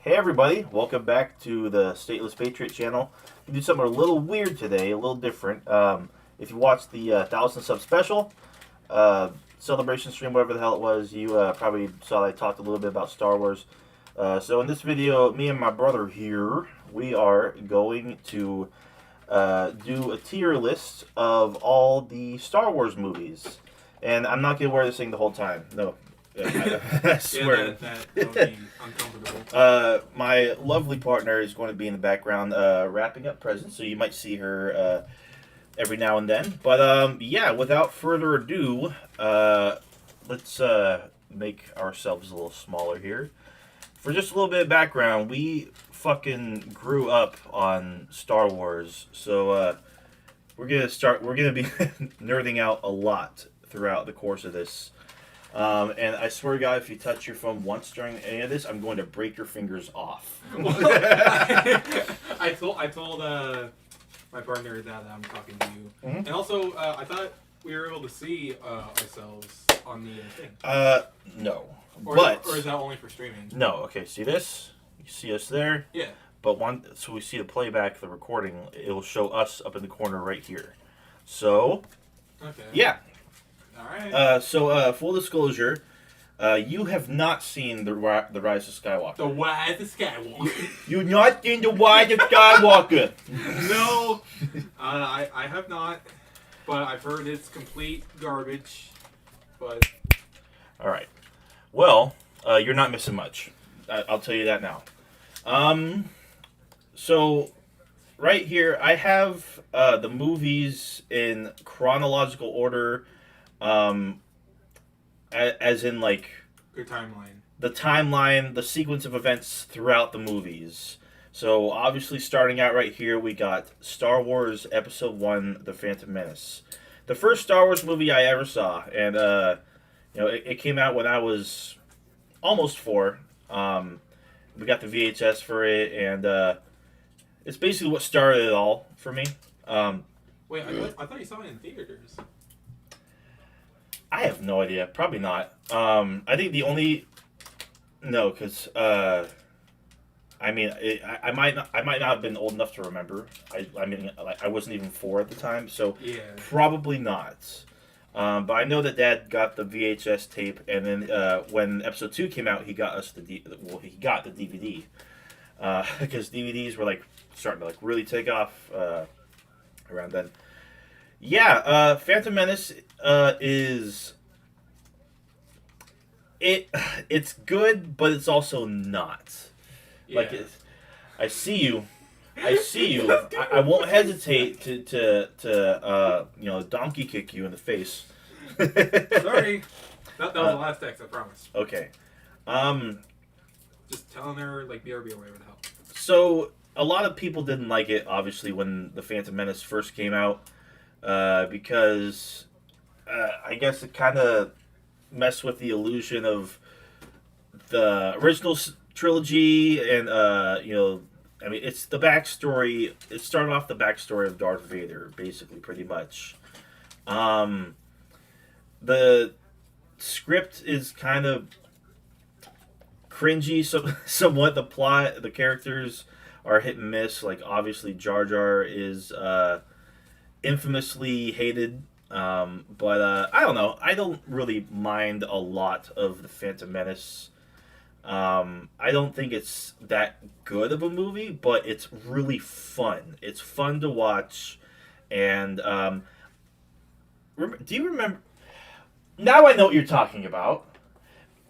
Hey everybody, welcome back to the Stateless Patriot channel. We do something a little weird today, a little different. If you watched the 1,000 sub special, celebration stream, whatever the hell it was, you probably saw I talked a little bit about Star Wars. So in this video, me and my brother here, we are going to do a tier list of all the Star Wars movies. And I'm not going to wear this thing the whole time. No. I swear. Yeah, that would be uncomfortable. My lovely partner is going to be in the background wrapping up presents, so you might see her every now and then. But yeah, without further ado, let's make ourselves a little smaller here. For just a little bit of background, we fucking grew up on Star Wars, so we're gonna be nerding out a lot throughout the course of this. And I swear to God, if you touch your phone once during any of this, I'm going to break your fingers off. I told my partner that I'm talking to you, and also I thought we were able to see ourselves on the thing. No. Or is that only for streaming? No. Okay. See this? You see us there? Yeah. But so we see the playback, the recording. It'll show us up in the corner right here. So. Okay. Yeah. All right. So full disclosure, you have not seen the Rise of Skywalker. The Rise of Skywalker. You've not seen the Rise of Skywalker. No, I have not, but I've heard it's complete garbage. But all right. Well, you're not missing much. I'll tell you that now. So right here, I have the movies in chronological order. As in, like... Your timeline. The timeline, the sequence of events throughout the movies. So, obviously, starting out right here, we got Star Wars Episode 1, The Phantom Menace. The first Star Wars movie I ever saw, and, it came out when I was almost 4. We got the VHS for it, and, it's basically what started it all for me. Wait, I thought you saw it in theaters. I have no idea. Probably not. I think the only because I might not have been old enough to remember. I wasn't even 4 at the time, so yeah, probably not. But I know that Dad got the VHS tape, and then when Episode 2 came out, he got us he got the DVD because DVDs were starting to really take off around then. Yeah, Phantom Menace it's good, but it's also not. yeah. I see you. I won't hesitate to donkey kick you in the face. Sorry, that was the last text. I promise. Okay. Just telling her BRB or whatever the hell. So a lot of people didn't like it, obviously, when the Phantom Menace first came out. Because I guess it kind of messed with the illusion of the original trilogy, and it's the backstory. It started off the backstory of Darth Vader, basically, pretty much. The script is kind of cringy, somewhat. The plot, the characters are hit and miss. Obviously, Jar Jar is infamously hated, but I don't know. I don't really mind a lot of the Phantom Menace. I don't think it's that good of a movie, but it's really fun. It's fun to watch, and do you remember? Now I know what you're talking about.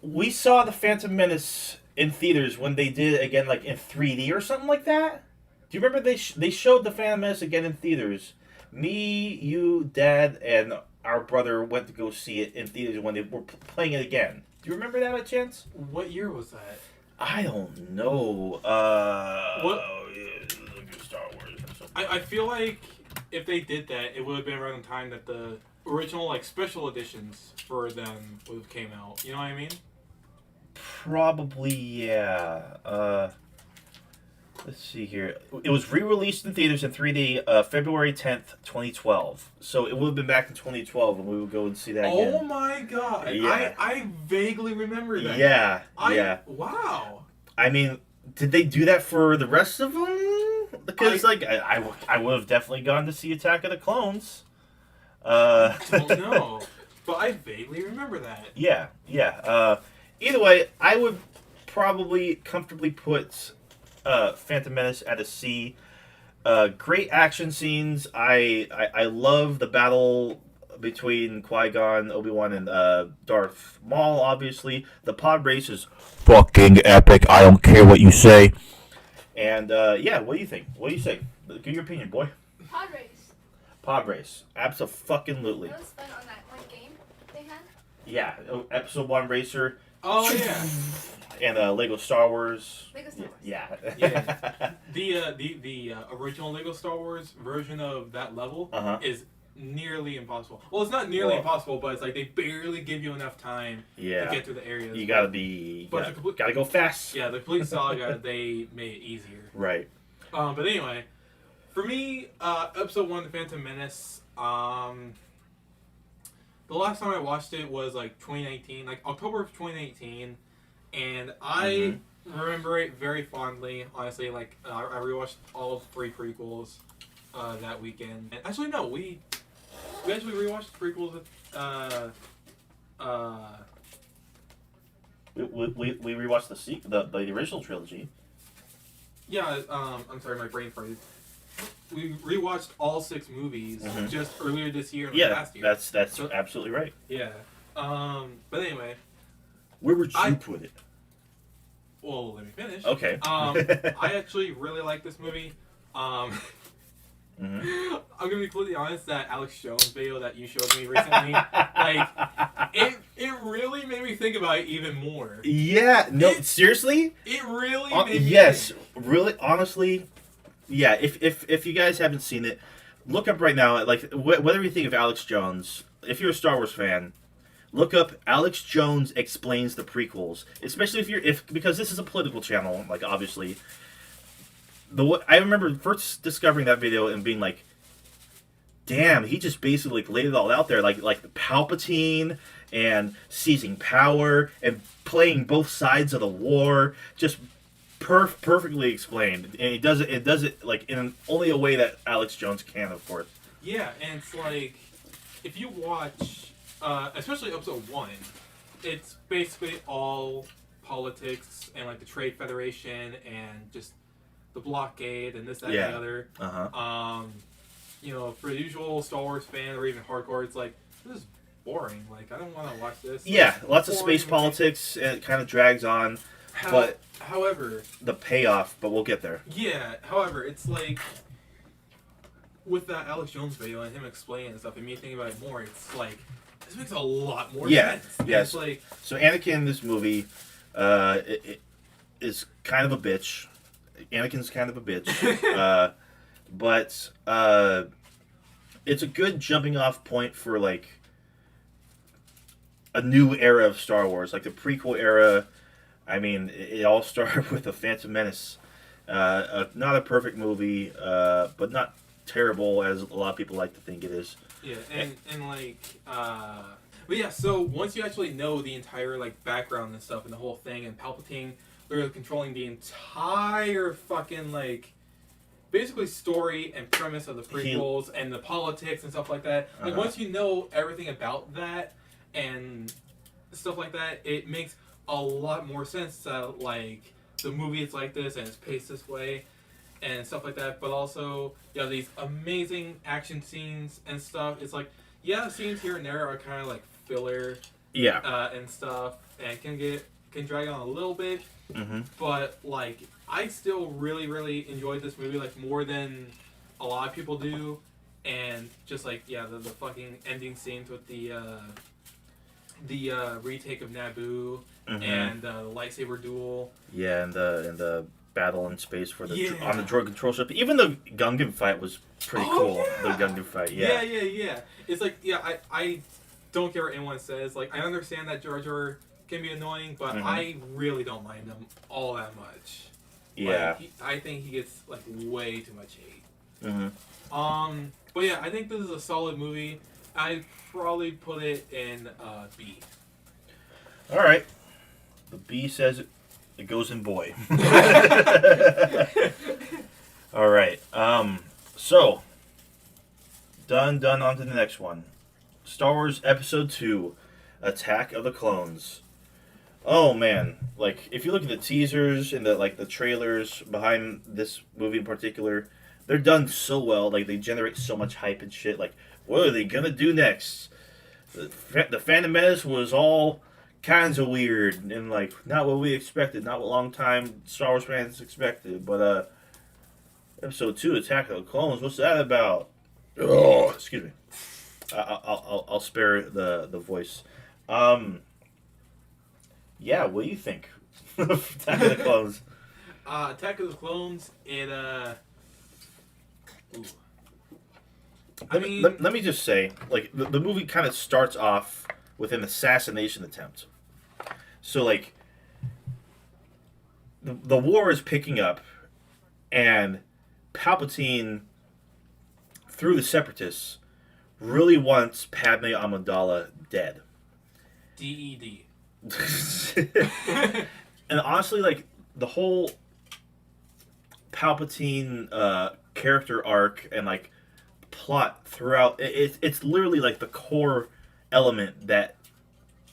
We saw the Phantom Menace in theaters when they did it again, in 3D or something like that. Do you remember they showed the Phantom Menace again in theaters? Me, you, Dad, and our brother went to go see it in theaters when they were playing it again. Do you remember that by chance? What year was that? I don't know. What? Star Wars. I feel like if they did that, it would have been around the time that the original special editions for them would have came out. You know what I mean? Probably, yeah. Let's see here. It was re-released in theaters in 3D February 10th, 2012. So it would have been back in 2012 when we would go and see that again. Oh my god. Yeah. I vaguely remember that. Yeah. Wow. I mean, did they do that for the rest of them? Because I would have definitely gone to see Attack of the Clones. I don't know, but I vaguely remember that. Yeah. Either way, I would probably comfortably put Phantom Menace at a C. Great action scenes. I love the battle between Qui-Gon, Obi-Wan, and Darth Maul, obviously. The pod race is fucking epic. I don't care what you say. And, yeah, what do you think? What do you say? Give your opinion, boy. Pod race. Pod race. Abso-fucking-lutely. It was fun on that one game they had. Yeah, Episode 1 Racer. Oh, yeah. And Lego Star Wars. Lego Star Wars. Yeah. The original Lego Star Wars version of that level is nearly impossible. Well, it's not nearly impossible, but it's like they barely give you enough time to get through the areas. You gotta go fast. Yeah, the complete saga, they made it easier. Right. But anyway, for me, Episode 1, The Phantom Menace, the last time I watched it was like 2019, like October of 2018, and I remember it very fondly. Honestly, like I rewatched all 3 prequels that weekend. And actually, no, we actually rewatched the prequels. We rewatched the original trilogy. Yeah, I'm sorry, my brain farted. We rewatched all 6 movies just earlier this year and last year. That's so, absolutely right. Yeah. But anyway. Where would you put it? Well, let me finish. Okay. I actually really like this movie. I'm gonna be completely honest. That Alex Jones video that you showed me recently, like, it really made me think about it even more. Yeah. No. Seriously. It really made me. Yes. Really. Honestly. Yeah. If you guys haven't seen it, look up right now. Like whatever you think of Alex Jones, if you're a Star Wars fan, look up Alex Jones explains the prequels. Especially because this is a political channel. Like obviously. I remember first discovering that video and being like, damn, he just basically laid it all out there, like the Palpatine and seizing power and playing both sides of the war, just perfectly explained. And he does it like in only a way that Alex Jones can, of course. Yeah, and it's like if you watch, especially Episode 1, it's basically all politics and like the Trade Federation and just the blockade and this, that, and the other. You know, for the usual Star Wars fan or even hardcore, it's like, this is boring. Like, I don't want to watch this. Yeah, lots of space politics, and it kind of drags on. However, the payoff, but we'll get there. Yeah, however, it's like, with that Alex Jones video and him explaining and stuff, and me thinking about it more, it's like, this makes a lot more sense. Yes. Like, so Anakin in this movie it is kind of a bitch. Anakin's kind of a bitch. But it's a good jumping off point for like a new era of Star Wars, like the prequel era. I mean, it all started with The Phantom Menace. Not a perfect movie, but not terrible as a lot of people like to think it is. Yeah, and like, but yeah, so once you actually know the entire like background and stuff and the whole thing, and Palpatine literally controlling the entire fucking like basically story and premise of the prequels and the politics and stuff like that. Like once you know everything about that and stuff like that, it makes a lot more sense that like the movie is like this and it's paced this way and stuff like that. But also, yeah, these amazing action scenes and stuff. It's like, yeah, scenes here and there are kind of like filler, and stuff, and can drag on a little bit. But like, I still really, really enjoyed this movie like more than a lot of people do. And just like, yeah, the fucking ending scenes with the retake of Naboo and the lightsaber duel. Yeah, and the battle in space for the on the droid control ship. Even the Gungan fight was pretty cool. Yeah. The Gungan fight, yeah. It's like, yeah, I don't care what anyone says. Like, I understand that Jar Jar can be annoying, but I really don't mind him all that much. Yeah. Like, I think he gets like way too much hate. But yeah, I think this is a solid movie. I'd probably put it in B. All right. The B says It goes in boy. All right. So done. On to the next one. Star Wars Episode 2, Attack of the Clones. Oh man, like if you look at the teasers and the trailers behind this movie in particular, they're done so well. Like they generate so much hype and shit. Like what are they gonna do next? The Phantom Menace was all kinds of weird and like not what we expected, not what long-time Star Wars fans expected. But Episode 2, Attack of the Clones, what's that about? Oh, excuse me. I'll spare the voice. Yeah, what do you think of Attack of the Clones? Attack of the Clones, Let me just say, like, the movie kind of starts off with an assassination attempt. So, like, the war is picking up, and Palpatine, through the Separatists, really wants Padme Amidala dead. DED. And honestly, like, the whole Palpatine character arc and, like, plot throughout, it's literally, like, the core element that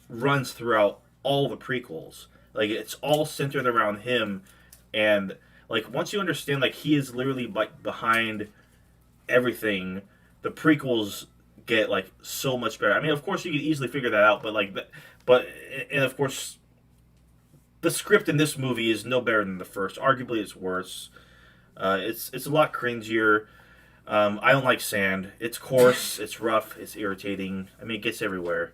runs throughout all the prequels. Like, it's all centered around him, and, like, once you understand, like, he is literally, like, behind everything, the prequels get, like, so much better. I mean, of course, you could easily figure that out, but, like, and of course, the script in this movie is no better than the first. Arguably, it's worse. It's a lot cringier. I don't like sand. It's coarse, it's rough, it's irritating. I mean, it gets everywhere.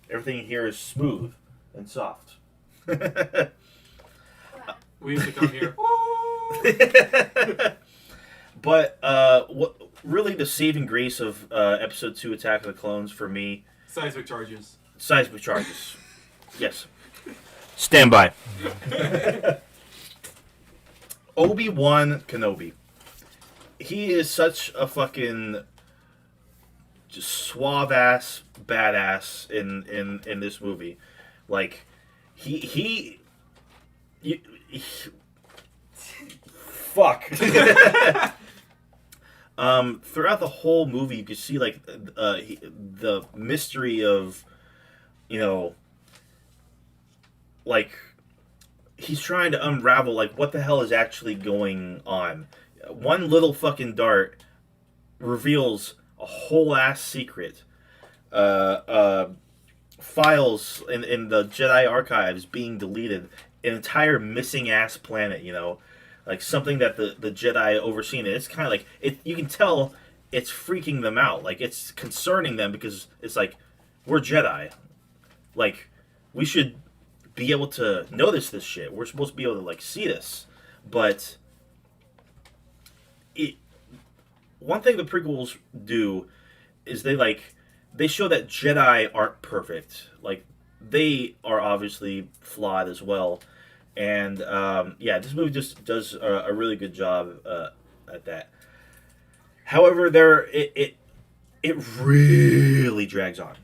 Everything here is smooth and soft. We used to come here. But what really the saving grace of Episode 2, Attack of the Clones for me... Seismic charges. Seismic charges. Yes. Stand by. Obi-Wan Kenobi. He is such a fucking just suave-ass badass in this movie. Like, he fuck. Throughout the whole movie, you can see like the mystery of, you know, like he's trying to unravel like what the hell is actually going on. One little fucking dart reveals a whole ass secret. Files in the Jedi archives being deleted, an entire missing ass planet, you know, like something that the Jedi overseen. And it's kind of like it. You can tell it's freaking them out. Like it's concerning them because it's like we're Jedi, like we should be able to notice this shit. We're supposed to be able to like see this, but one thing the prequels do is they show that Jedi aren't perfect. Like they are obviously flawed as well, and yeah, this movie just does a really good job at that. However, it really drags on.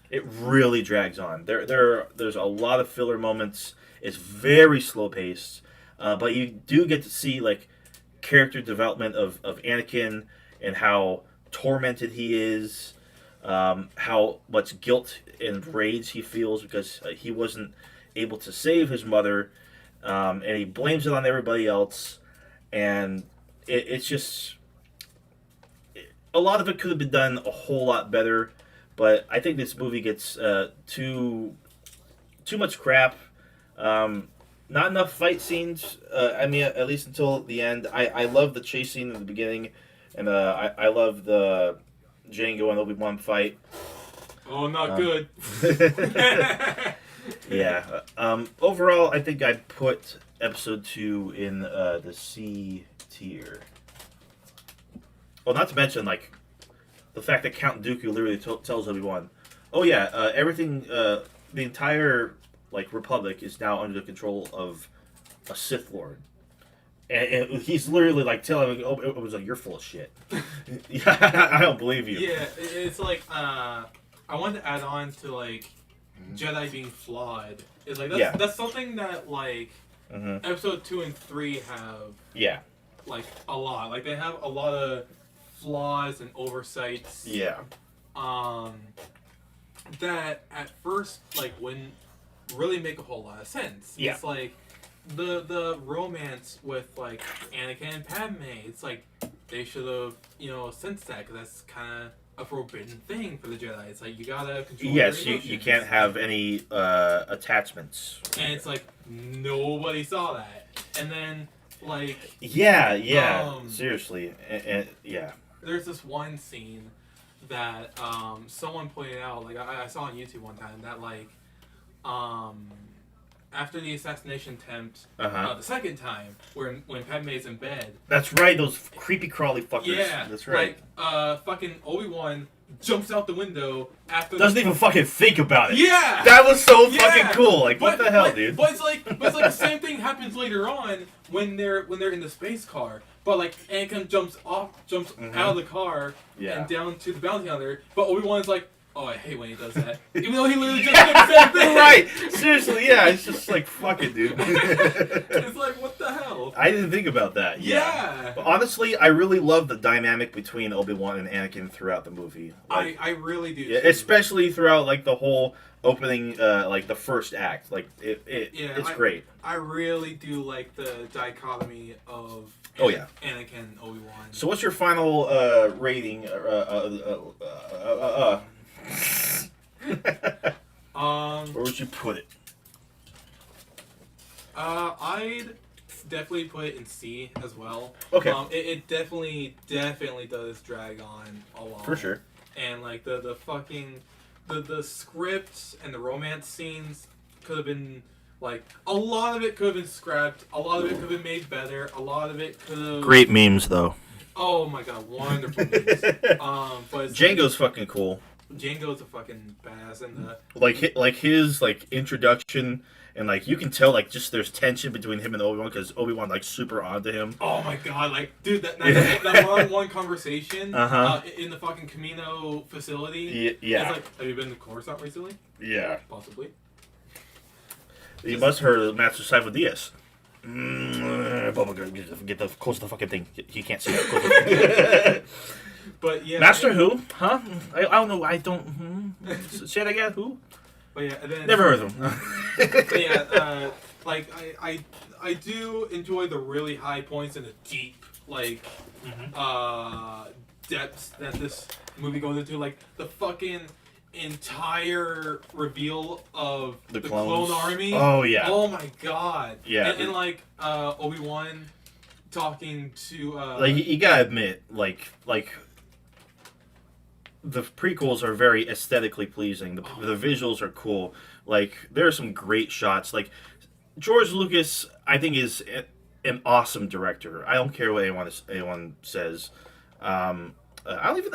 It really drags on. There's a lot of filler moments. It's very slow paced, but you do get to see like character development of Anakin and how tormented he is, how much guilt and rage he feels because he wasn't able to save his mother, and he blames it on everybody else, and it's just a lot of it could have been done a whole lot better, but I think this movie gets too much crap. Not enough fight scenes. I mean, at least until the end. I love the chase scene in the beginning, and I love the Jango and Obi-Wan fight. Oh, not good. Yeah. Overall, I think I'd put Episode 2 in the C tier. Well, not to mention, like, the fact that Count Dooku literally tells Obi-Wan, oh yeah, everything, the entire, like, Republic is now under the control of a Sith Lord. And he's literally, like, telling him, oh, it was like, you're full of shit. Yeah, I don't believe you. Yeah, it's like, I wanted to add on to, like, Jedi being flawed is like Yeah. that's something that like Mm-hmm. episode 2 and 3 have Yeah. like a lot. Like they have a lot of flaws and oversights. Yeah. That at first like wouldn't really make a whole lot of sense. Yeah. It's like the romance with like Anakin and Padme. It's like they should have sensed that because that's kind of a forbidden thing for the Jedi. It's like you gotta control. Yes, your you emotions. can't have any attachments. And it's like nobody saw that. And then like Yeah. Seriously, and yeah. there's this one scene that someone pointed out, like I saw on YouTube one time, that like after the assassination attempt the second time, when Padme's in bed. That's right, those creepy crawly fuckers. Yeah, That's right. Like fucking Obi-Wan jumps out the window after. Doesn't even fucking think about it. Yeah, That was so Yeah. fucking cool. Like, what the hell, dude? But it's like the same thing happens later on when they're in the space car. But like Anakin jumps out of the car Yeah. and down to the bounty hunter. But Obi-Wan's like, oh, I hate when he does that. Even though he literally just did the same thing. Right. Seriously, yeah. It's just like, fuck it, dude. It's like, what the hell? I didn't think about that. Yeah. But honestly, I really love the dynamic between Obi-Wan and Anakin throughout the movie. Like, I really do. yeah, too. especially throughout like the whole opening, like the first act. Like it's great. I really do like the dichotomy of Oh, yeah. Anakin and Obi-Wan. So, what's your final rating? Where would you put it? I'd definitely put it in C as well. Okay. It definitely does drag on a lot. For sure. And like the fucking the script and the romance scenes could have been like a lot of it could have been scrapped. A lot of it could have been made better. A lot of it could have. Great memes, though. Oh my god, wonderful memes. But it's Django's fucking cool. Django's a fucking badass, and His introduction, and like you can tell like just there's tension between him and Obi-Wan because Obi-Wan like super onto him. oh my god, like dude, that one-on-one conversation in the fucking Camino facility. Yeah. It's like, have you been to Coruscant recently? Yeah. Possibly. You must have heard Master Cypher Diaz. Get the close to the fucking thing. He can't see that. But yeah. Master who? Huh? I don't know. I don't. Say that again. Who? But yeah, and then, Never heard of him. But yeah, like I do enjoy the really high points and the deep depths that this movie goes into, like the fucking entire reveal of the clone army. Oh yeah. Oh my god. Yeah. And like Obi-Wan talking to Like you gotta admit, like the prequels are very aesthetically pleasing. The visuals are cool. Like there are some great shots. Like George Lucas, I think is an awesome director. I don't care what anyone says. I don't even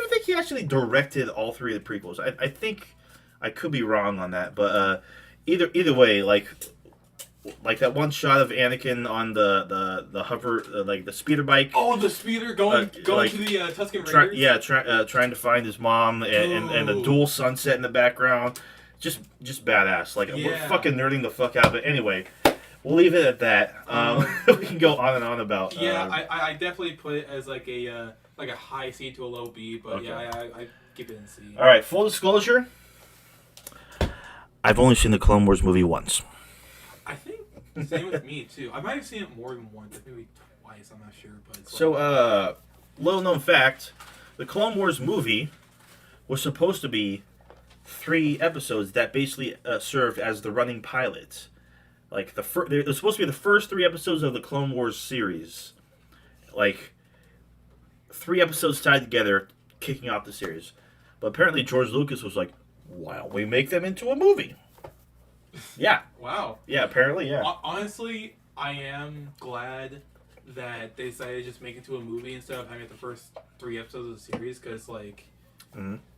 think he actually directed all three of the prequels. I think I could be wrong on that, but either way, like that one shot of Anakin on the hover, like the speeder bike. Oh, the speeder going like, to the Tusken Raiders. Trying to find his mom and the dual sunset in the background. Just badass. Like we're fucking nerding the fuck out of it. Anyway, we'll leave it at that. We can go on and on about. Yeah, I definitely put it as like a high C to a low B, but Okay. yeah, I keep it in C. All right, full disclosure. I've only seen the Clone Wars movie once. I think same with me too. I might have seen it more than once, maybe twice. I'm not sure, but it's So, little known fact: the Clone Wars movie was supposed to be 3 episodes that basically served as the running pilot. Like it was supposed to be the first 3 episodes of the Clone Wars series. Like 3 episodes tied together, kicking off the series. But apparently George Lucas was like, "Why don't we make them into a movie?" Yeah. wow. Yeah. Apparently, yeah. Honestly, I am glad that they decided to just make it to a movie instead of having the first 3 episodes of the series, because like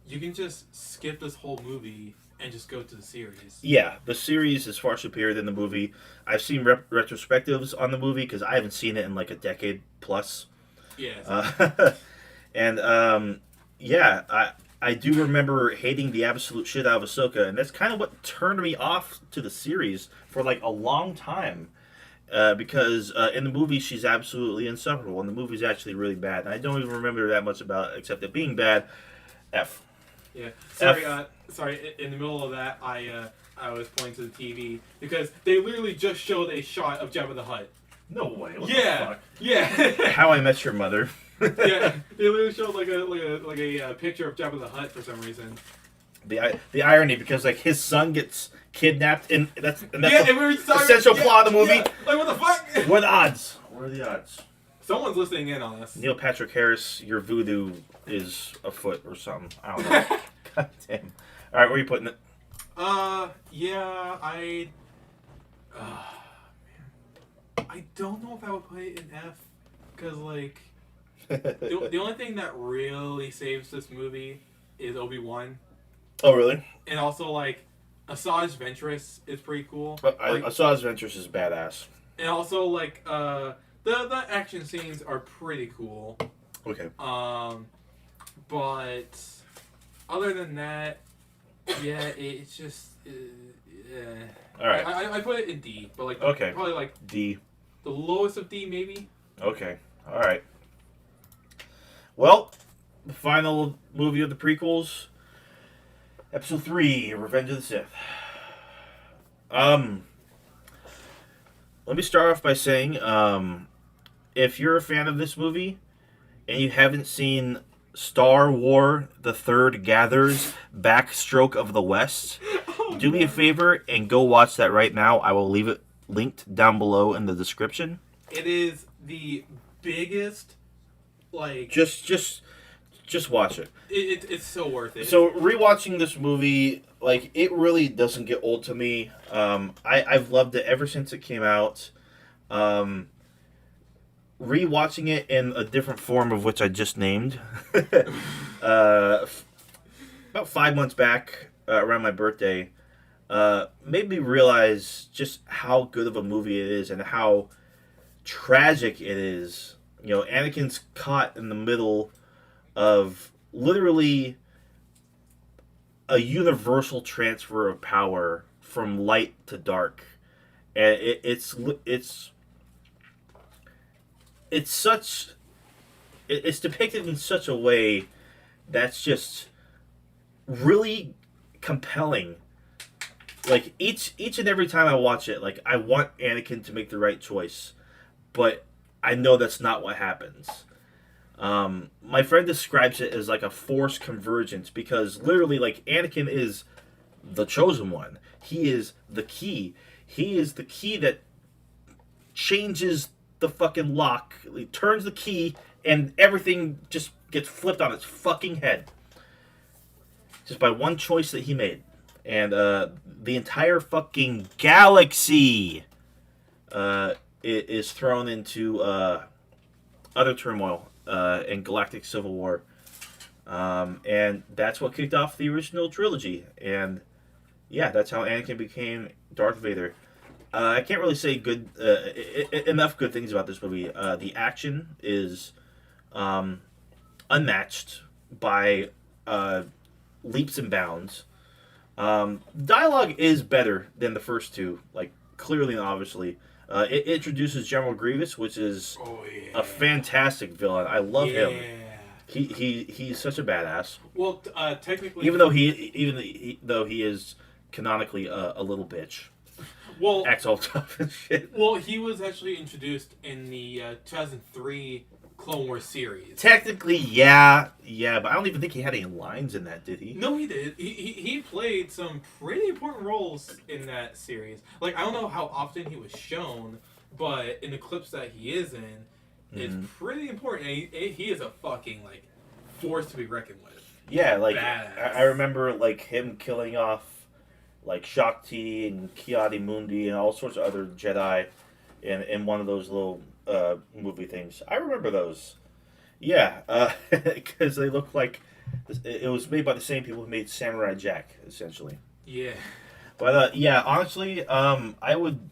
you can just skip this whole movie and just go to the series. Yeah, the series is far superior than the movie. I've seen retrospectives on the movie because I haven't seen it in like a decade plus. Yeah. And yeah, I I do remember hating the absolute shit out of Ahsoka, and that's kind of what turned me off to the series for like a long time. Because in the movie she's absolutely insufferable, and the movie's actually really bad. And I don't even remember that much about it, except it being bad. F. Yeah. Sorry. In the middle of that, I was pointing to the TV because they literally just showed a shot of Jabba the Hutt. No way. What yeah. the fuck? Yeah. How I Met Your Mother. Yeah. They literally showed like a picture of Jabba the Hutt for some reason. The irony, because like his son gets kidnapped, and that's and we were talking, essential plot of the movie. Yeah. Like what the fuck? What are the odds? What are the odds? Someone's listening in on us. Neil Patrick Harris, your voodoo is afoot or something. I don't know. God damn. All right, where are you putting it? Yeah, I don't know if I would put it in F, because like the only thing that really saves this movie is Obi-Wan. Oh, really? And also like Asajj Ventress is pretty cool. Asajj Ventress is badass. And also like the action scenes are pretty cool. Okay. But other than that, yeah, it's just all right. I put it in D, but like okay, probably like D, the lowest of D maybe. Okay. All right. Well, the final movie of the prequels, Episode 3, Revenge of the Sith. Let me start off by saying, if you're a fan of this movie and you haven't seen Star Wars: The Third Gather's Backstroke of the West, do me a favor and go watch that right now. I will leave it linked down below in the description. It is the biggest, like... Just watch it. It's so worth it. So rewatching this movie, like, it really doesn't get old to me. I've loved it ever since it came out. Rewatching it in a different form of which I just named. About 5 months back, around my birthday, made me realize just how good of a movie it is and how tragic it is. You know, Anakin's caught in the middle of literally a universal transfer of power from light to dark, and it's depicted in such a way that's just really compelling. Like each and every time I watch it, like I want Anakin to make the right choice, but I know that's not what happens. My friend describes it as like a forced convergence because literally, like, Anakin is the chosen one. He is the key. He is the key that changes the fucking lock. He turns the key and everything just gets flipped on its fucking head. Just by one choice that he made. And the entire fucking galaxy is thrown into utter turmoil and galactic civil war. And that's what kicked off the original trilogy. And yeah, that's how Anakin became Darth Vader. I can't really say enough good things about this movie. The action is unmatched by leaps and bounds. Dialogue is better than the first two, like clearly and obviously. It introduces General Grievous, which is a fantastic villain. I love him. He's such a badass. Well, technically, even though he is canonically a little bitch. Well, acts all tough and shit. Well, he was actually introduced in the 2003 Clone Wars series. Technically, yeah, but I don't even think he had any lines in that, did he? No, he did. He played some pretty important roles in that series. Like, I don't know how often he was shown, but in the clips that he is in, it's pretty important. And he is a fucking, like, force to be reckoned with. Yeah, like, I remember, like, him killing off, like, Shakti and Ki-Adi-Mundi and all sorts of other Jedi in one of those little movie things. I remember those. Yeah, because they look like it was made by the same people who made Samurai Jack, essentially. Yeah. But yeah, honestly, I would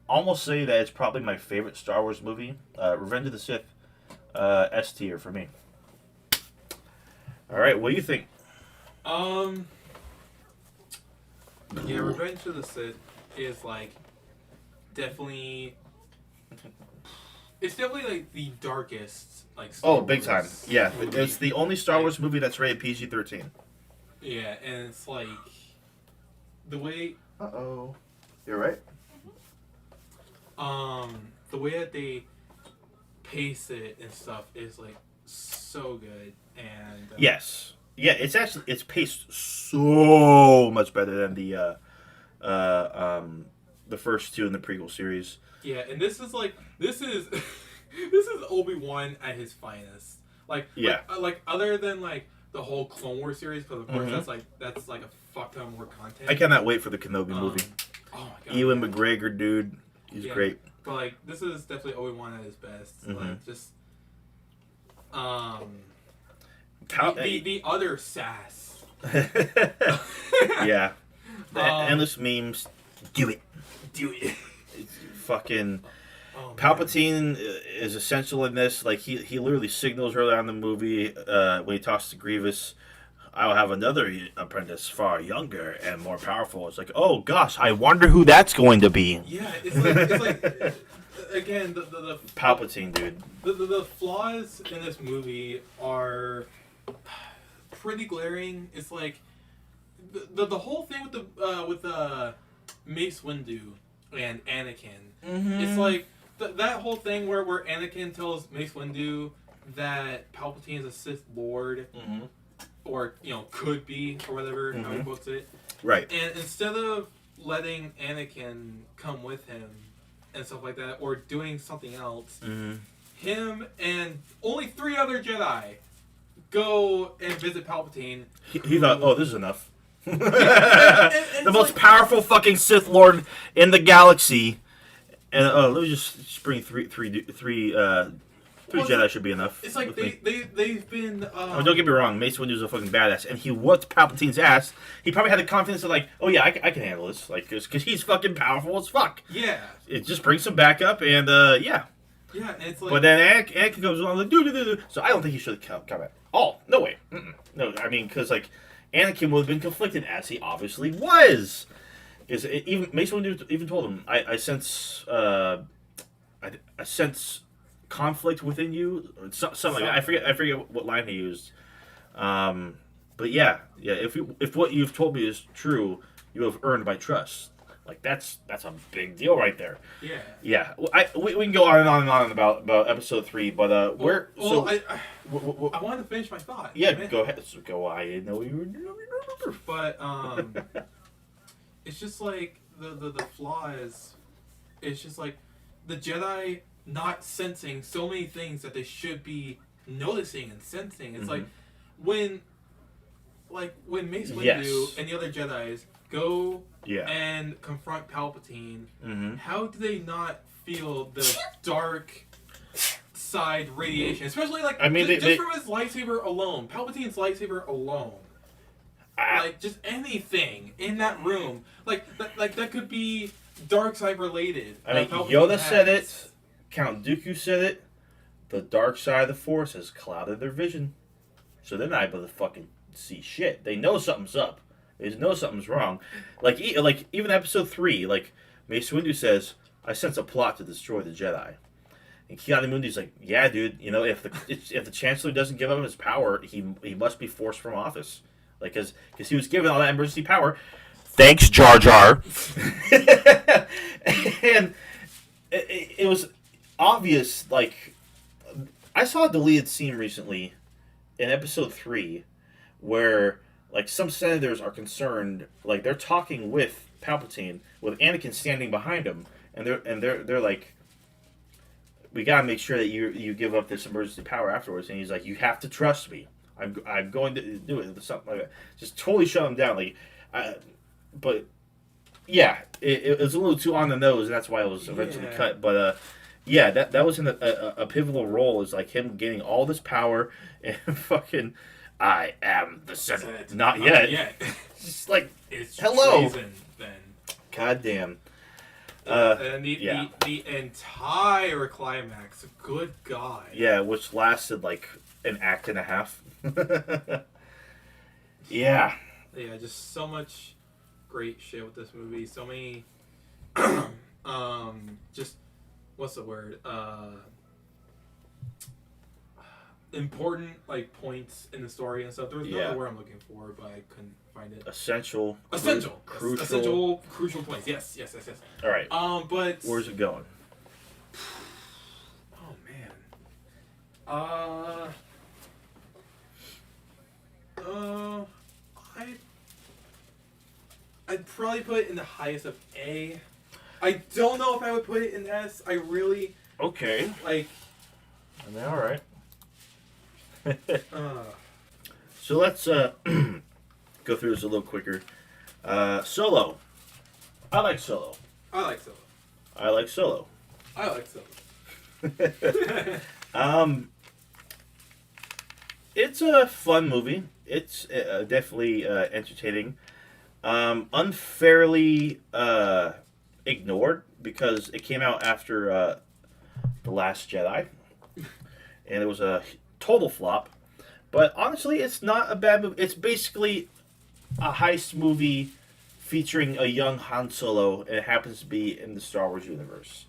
almost say that it's probably my favorite Star Wars movie. Revenge of the Sith, S tier for me. All right, what do you think? Yeah, Revenge of the Sith is like definitely. It's definitely like the darkest like. Star Big time. Wars Yeah, movie. it's the only Star Wars movie that's rated PG-13. Yeah, and it's like the way. You're right. The way that they pace it and stuff is like so good, and Yes. Yeah, it's paced so much better than the first two in the prequel series. yeah, and this is this is Obi-Wan at his finest. Like other than like the whole Clone Wars series, because of course that's like a fuck ton more content. I cannot wait for the Kenobi movie. Oh my god, Ewan McGregor, dude, he's great. But like this is definitely Obi-Wan at his best. Like just the other sass. Yeah. Endless memes. Do it. It's Fucking oh, Palpatine is essential in this. Like he literally signals early on in the movie when he talks to Grievous, "I'll have another apprentice far younger and more powerful." It's like, oh gosh, I wonder who that's going to be. Yeah, it's like again the Palpatine, dude. The flaws in this movie are pretty glaring. It's like the whole thing with Mace Windu and Anakin. It's like that whole thing where Anakin tells Mace Windu that Palpatine is a Sith Lord, or could be, or whatever how he puts it. Right. And instead of letting Anakin come with him and stuff like that, or doing something else, him and only 3 other Jedi go and visit Palpatine. He thought, oh, this is enough. And The most powerful fucking Sith Lord in the galaxy, and let me just bring three Jedi should be enough. It's like they've been. Don't get me wrong, Mace Windu's a fucking badass, and he whooped Palpatine's ass. He probably had the confidence of like, oh yeah, I can handle this, like, because he's fucking powerful as fuck. Yeah. It just brings him back up, and yeah. Yeah, and it's like. But then Anakin comes along like, do. So I don't think he should have come at all. No way. No, I mean, because like Anakin would have been conflicted, as he obviously was. Because even Mace Windu even told him, I sense I sense conflict within you, or something like that. I forget what line he used. But yeah. If what you've told me is true, you have earned my trust. Like that's a big deal right there. Yeah. Yeah. We can go on and on and on about episode 3, but I I wanted to finish my thought. yeah, go ahead. So go. I didn't know you were. But it's just like the flaw is, it's just like the Jedi not sensing so many things that they should be noticing and sensing. It's like when Mace Windu and the other Jedis go and confront Palpatine, how do they not feel the dark side radiation? Especially like from his lightsaber alone, Palpatine's lightsaber alone. Like just anything in that room, like that could be dark side related. I mean, Yoda said it. Count Dooku said it. The dark side of the Force has clouded their vision, so they're not able to fucking see shit. They know something's up. They know something's wrong. Like even episode 3, like Mace Windu says, "I sense a plot to destroy the Jedi." And Ki-Adi-Mundi's like, "Yeah, dude. You know, if the Chancellor doesn't give up his power, he must be forced from office." Like, because he was given all that emergency power. Thanks, Jar Jar. And it was obvious. Like, I saw a deleted scene recently in episode 3 where, like, some senators are concerned. Like, they're talking with Palpatine with Anakin standing behind him, and they're like, "We gotta make sure that you give up this emergency power afterwards." And he's like, "You have to trust me. I'm going to do it," something like that. Just totally shut him down. Like, but yeah, it was a little too on the nose, and that's why it was eventually cut. But yeah, that was in a pivotal role. Is like him gaining all this power and fucking, "I am the Senate." Not yet. Just like, it's hello. Treason, then. God damn. And the entire climax, good God. Yeah, which lasted like an act and a half. Yeah. Yeah, just so much great shit with this movie. So many, just what's the word? Important like points in the story and stuff. There was no other word I'm looking for, but I couldn't find it. Essential. Crucial. Essential. Crucial points. Yes. All right. But where's it going? Oh man. I'd probably put it in the highest of A. I don't know if I would put it in S. I really Okay. like. I mean, all right. Uh, So let's go through this a little quicker. Solo. I like Solo. I like Solo. I like Solo. I like Solo. It's a fun movie. It's definitely entertaining. Unfairly ignored because it came out after The Last Jedi, and it was a total flop. But honestly, it's not a bad movie. It's basically a heist movie featuring a young Han Solo, and it happens to be in the Star Wars universe.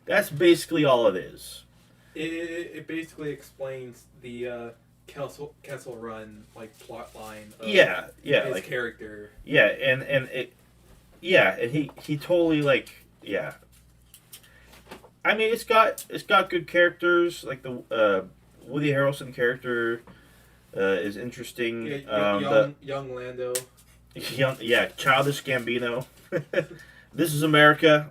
That's basically all it is. It basically explains the Kessel Run like plot line of Yeah, his like character. yeah, and it, yeah, and he totally like yeah. I mean, it's got good characters like the Woody Harrelson character is interesting. Young Lando. Childish Gambino. This is America.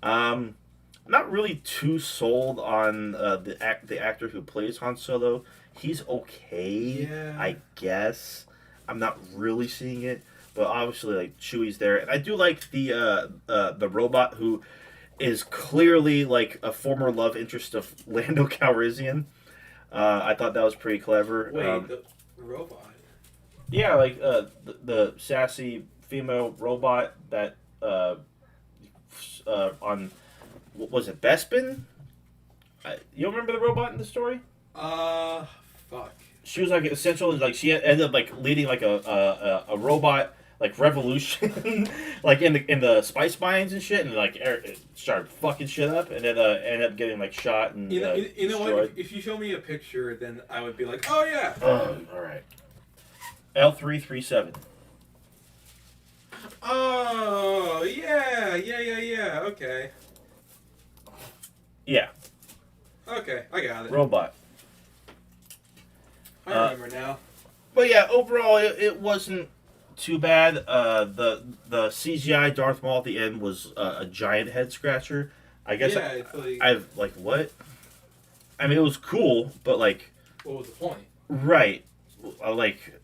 Not really too sold on the actor who plays Han Solo. He's okay, Yeah. I guess. I'm not really seeing it, but obviously like Chewie's there, and I do like the robot who is clearly like a former love interest of Lando Calrissian. I thought that was pretty clever. Wait, the robot. Yeah, like the sassy female robot that on what was it, Bespin? You don't remember the robot in the story? Fuck. She was like essential, like she ended up like leading like a robot like revolution, like in the spice mines and shit, and like it started fucking shit up, and then ended up getting like shot and You know destroyed. what? If you show me a picture, then I would be like, oh yeah. All right. L337. Oh yeah. Okay. Yeah, Okay, I got it. robot. I remember now. But yeah, overall, it wasn't too bad. The CGI Darth Maul at the end was a giant head scratcher. I guess Yeah, it's like, I've like what? I mean, it was cool, but like, what was the point? right? Like,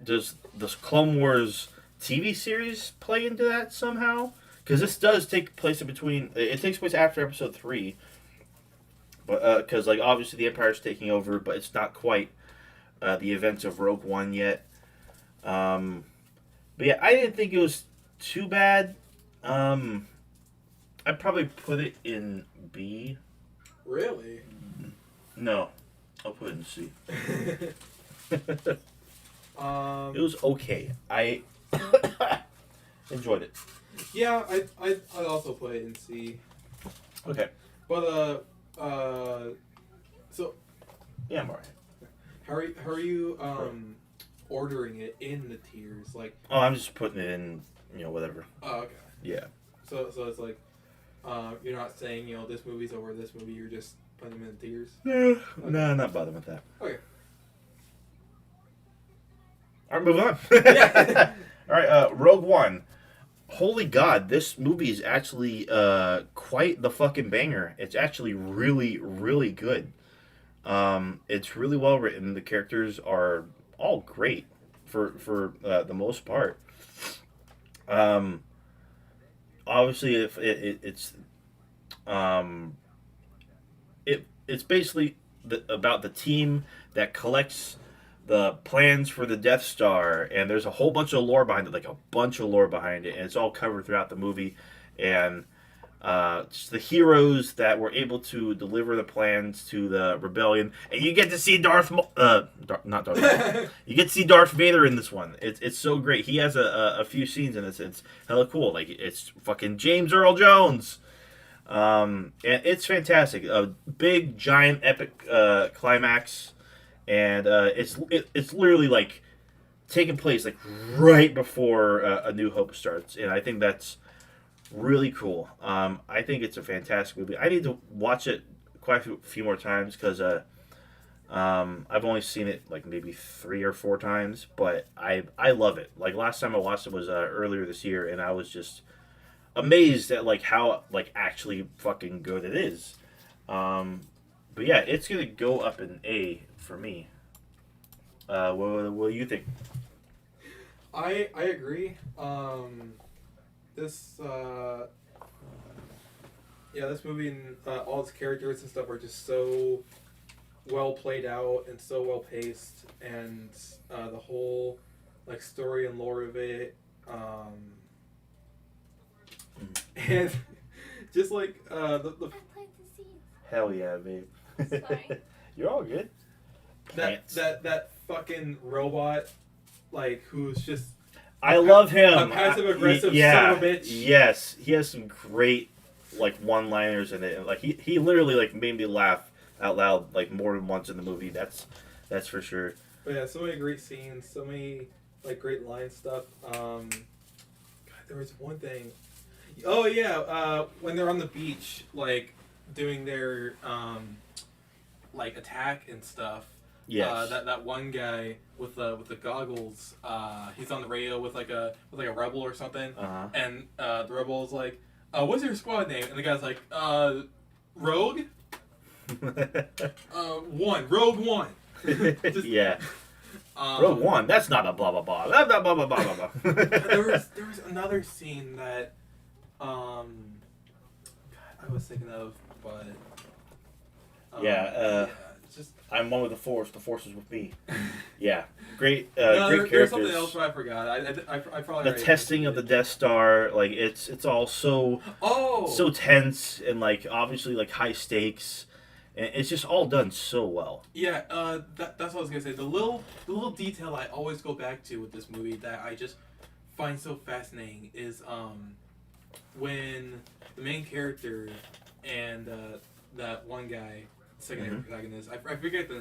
does this Clone Wars TV series play into that somehow? Because this does take place in between. It takes place after Episode 3. But because like obviously the Empire's taking over, but it's not quite the events of Rogue One yet. But yeah, I didn't think it was too bad. I'd probably put it in B. Really? No, I'll put it in C. It Um. was okay. I enjoyed it. Yeah, I'd also put it in C. Okay. But so Yeah, I'm alright. how are you ordering it in the tiers? Like, Oh, I'm just putting it in, whatever. oh, okay. Yeah. So it's like, you're not saying this movie's over this movie. You're just putting them in the tiers. No, not bothering with that. Okay. Alright, moving on. Yeah. Alright, Rogue One. Holy God, this movie is actually quite the fucking banger. It's actually really, really good. It's really well written. The characters are all great for the most part. Obviously, if it's basically about the team that collects the plans for the Death Star, and there's a whole bunch of lore behind it, and it's all covered throughout the movie. And just the heroes that were able to deliver the plans to the rebellion, and you get to see not Darth Maul. You get to see Darth Vader in this one. It's so great. He has a few scenes in this. It's hella cool. Like it's fucking James Earl Jones. And it's fantastic. A big, giant, epic climax, and it's literally like taking place like right before A New Hope starts, and I think that's really cool. I think it's a fantastic movie. I need to watch it quite a few more times because I've only seen it like maybe 3 or 4 times, but I love it. Like last time I watched it was earlier this year, and I was just amazed at like how like actually fucking good it is. But yeah, it's gonna go up an A for me. What do you think? I agree. This this movie and all its characters and stuff are just so well played out and so well paced, and the whole like story and lore of it, and just like the I played the scene. Hell yeah, babe. Sorry. You're all good. that fucking robot, like who's just I love him. a passive aggressive yeah, son of a bitch. Yes, he has some great like one-liners in it. And, like he literally like made me laugh out loud like more than once in the movie. That's for sure. But yeah, so many great scenes, so many like great line stuff. God, there was one thing. Oh yeah, when they're on the beach, like doing their like attack and stuff. Yes. That one guy with the goggles, he's on the radio with like a rebel or something, and the rebel is like, "What's your squad name?" And the guy's like, "Rogue." Rogue One. Just, yeah. Rogue One. That's not a blah blah blah. Blah blah blah blah blah blah. there was another scene that God, I was thinking of, but it's just I'm one with the Force. The Force is with me. Yeah, great. no, Great characters. there's something else that I forgot. I probably The testing of the Death Star, like it's all so tense and like obviously like high stakes, and it's just all done so well. Yeah, that's what I was gonna say. The little detail I always go back to with this movie that I just find so fascinating is when the main character and that one guy, secondary protagonist, I forget the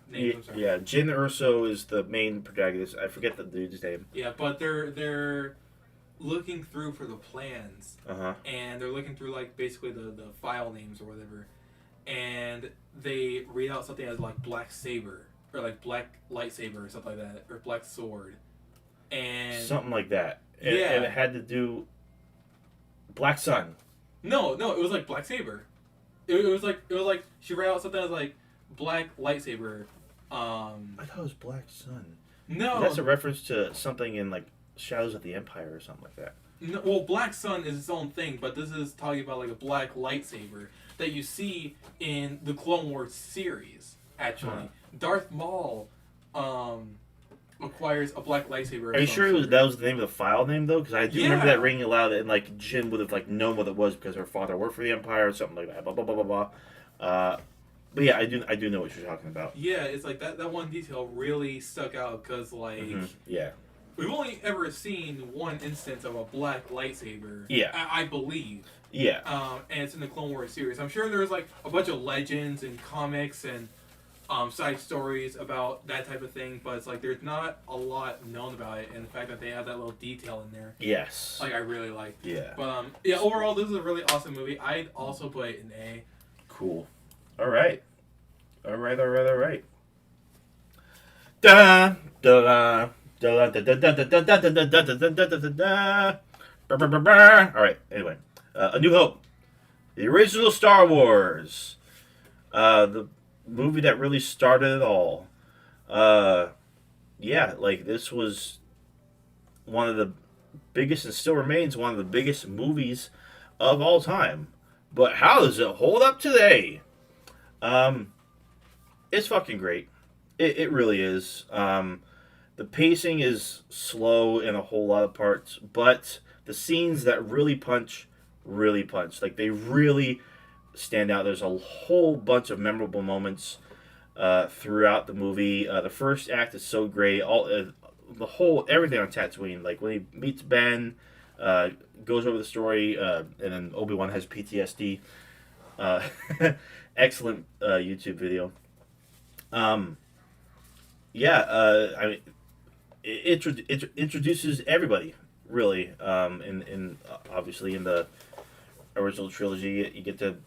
name. I'm sorry. Yeah, Jin Urso is the main protagonist. I forget the dude's name. Yeah, but they're looking through for the plans, and they're looking through like basically the file names or whatever, and they read out something as like black saber or like black lightsaber or something like that, or black sword, and something like that. And it had to do Black Sun. No, it was like black saber. It was like she read out something as like black lightsaber. I thought it was Black Sun. No, that's a reference to something in like Shadows of the Empire or something like that. No, well, Black Sun is its own thing, but this is talking about like a black lightsaber that you see in the Clone Wars series. Actually, Darth Maul acquires a black lightsaber. Are you sure that was the name of the file name though? Because I do remember that ringing aloud, and like Jin would have like known what it was because her father worked for the Empire or something like that. Blah blah blah blah blah. But yeah, I do know what you're talking about. Yeah, it's like that one detail really stuck out because like yeah, we've only ever seen one instance of a black lightsaber. Yeah, I believe. Yeah. And it's in the Clone Wars series. I'm sure there's like a bunch of legends and comics and side stories about that type of thing, but it's like there's not a lot known about it, and the fact that they have that little detail in there. Yes. Like I really liked. Yeah. But overall, this is a really awesome movie. I'd also put it an A. Cool. All right. Da da da da da da da da da da da da da da. All right. Anyway, A New Hope, the original Star Wars, the movie that really started it all. Yeah, like this was one of the biggest and still remains one of the biggest movies of all time. But how does it hold up today? It's fucking great. It really is. The pacing is slow in a whole lot of parts, but the scenes that really punch really punch. Like they really stand out. There's a whole bunch of memorable moments throughout the movie. The first act is so great. All the whole everything on Tatooine. Like when he meets Ben, goes over the story, and then Obi-Wan has PTSD. Uh, excellent YouTube video. Yeah, I mean, it introduces everybody really. In obviously in the original trilogy, you get to,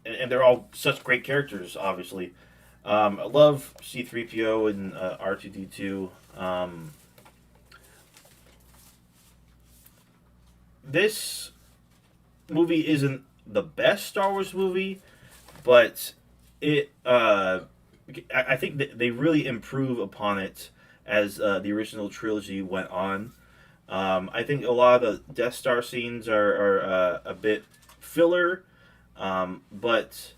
and they're all such great characters. Obviously, I love C-3PO and R2-D2. This movie isn't the best Star Wars movie, but it I think that they really improve upon it as the original trilogy went on. I think a lot of the Death Star scenes are a bit filler, but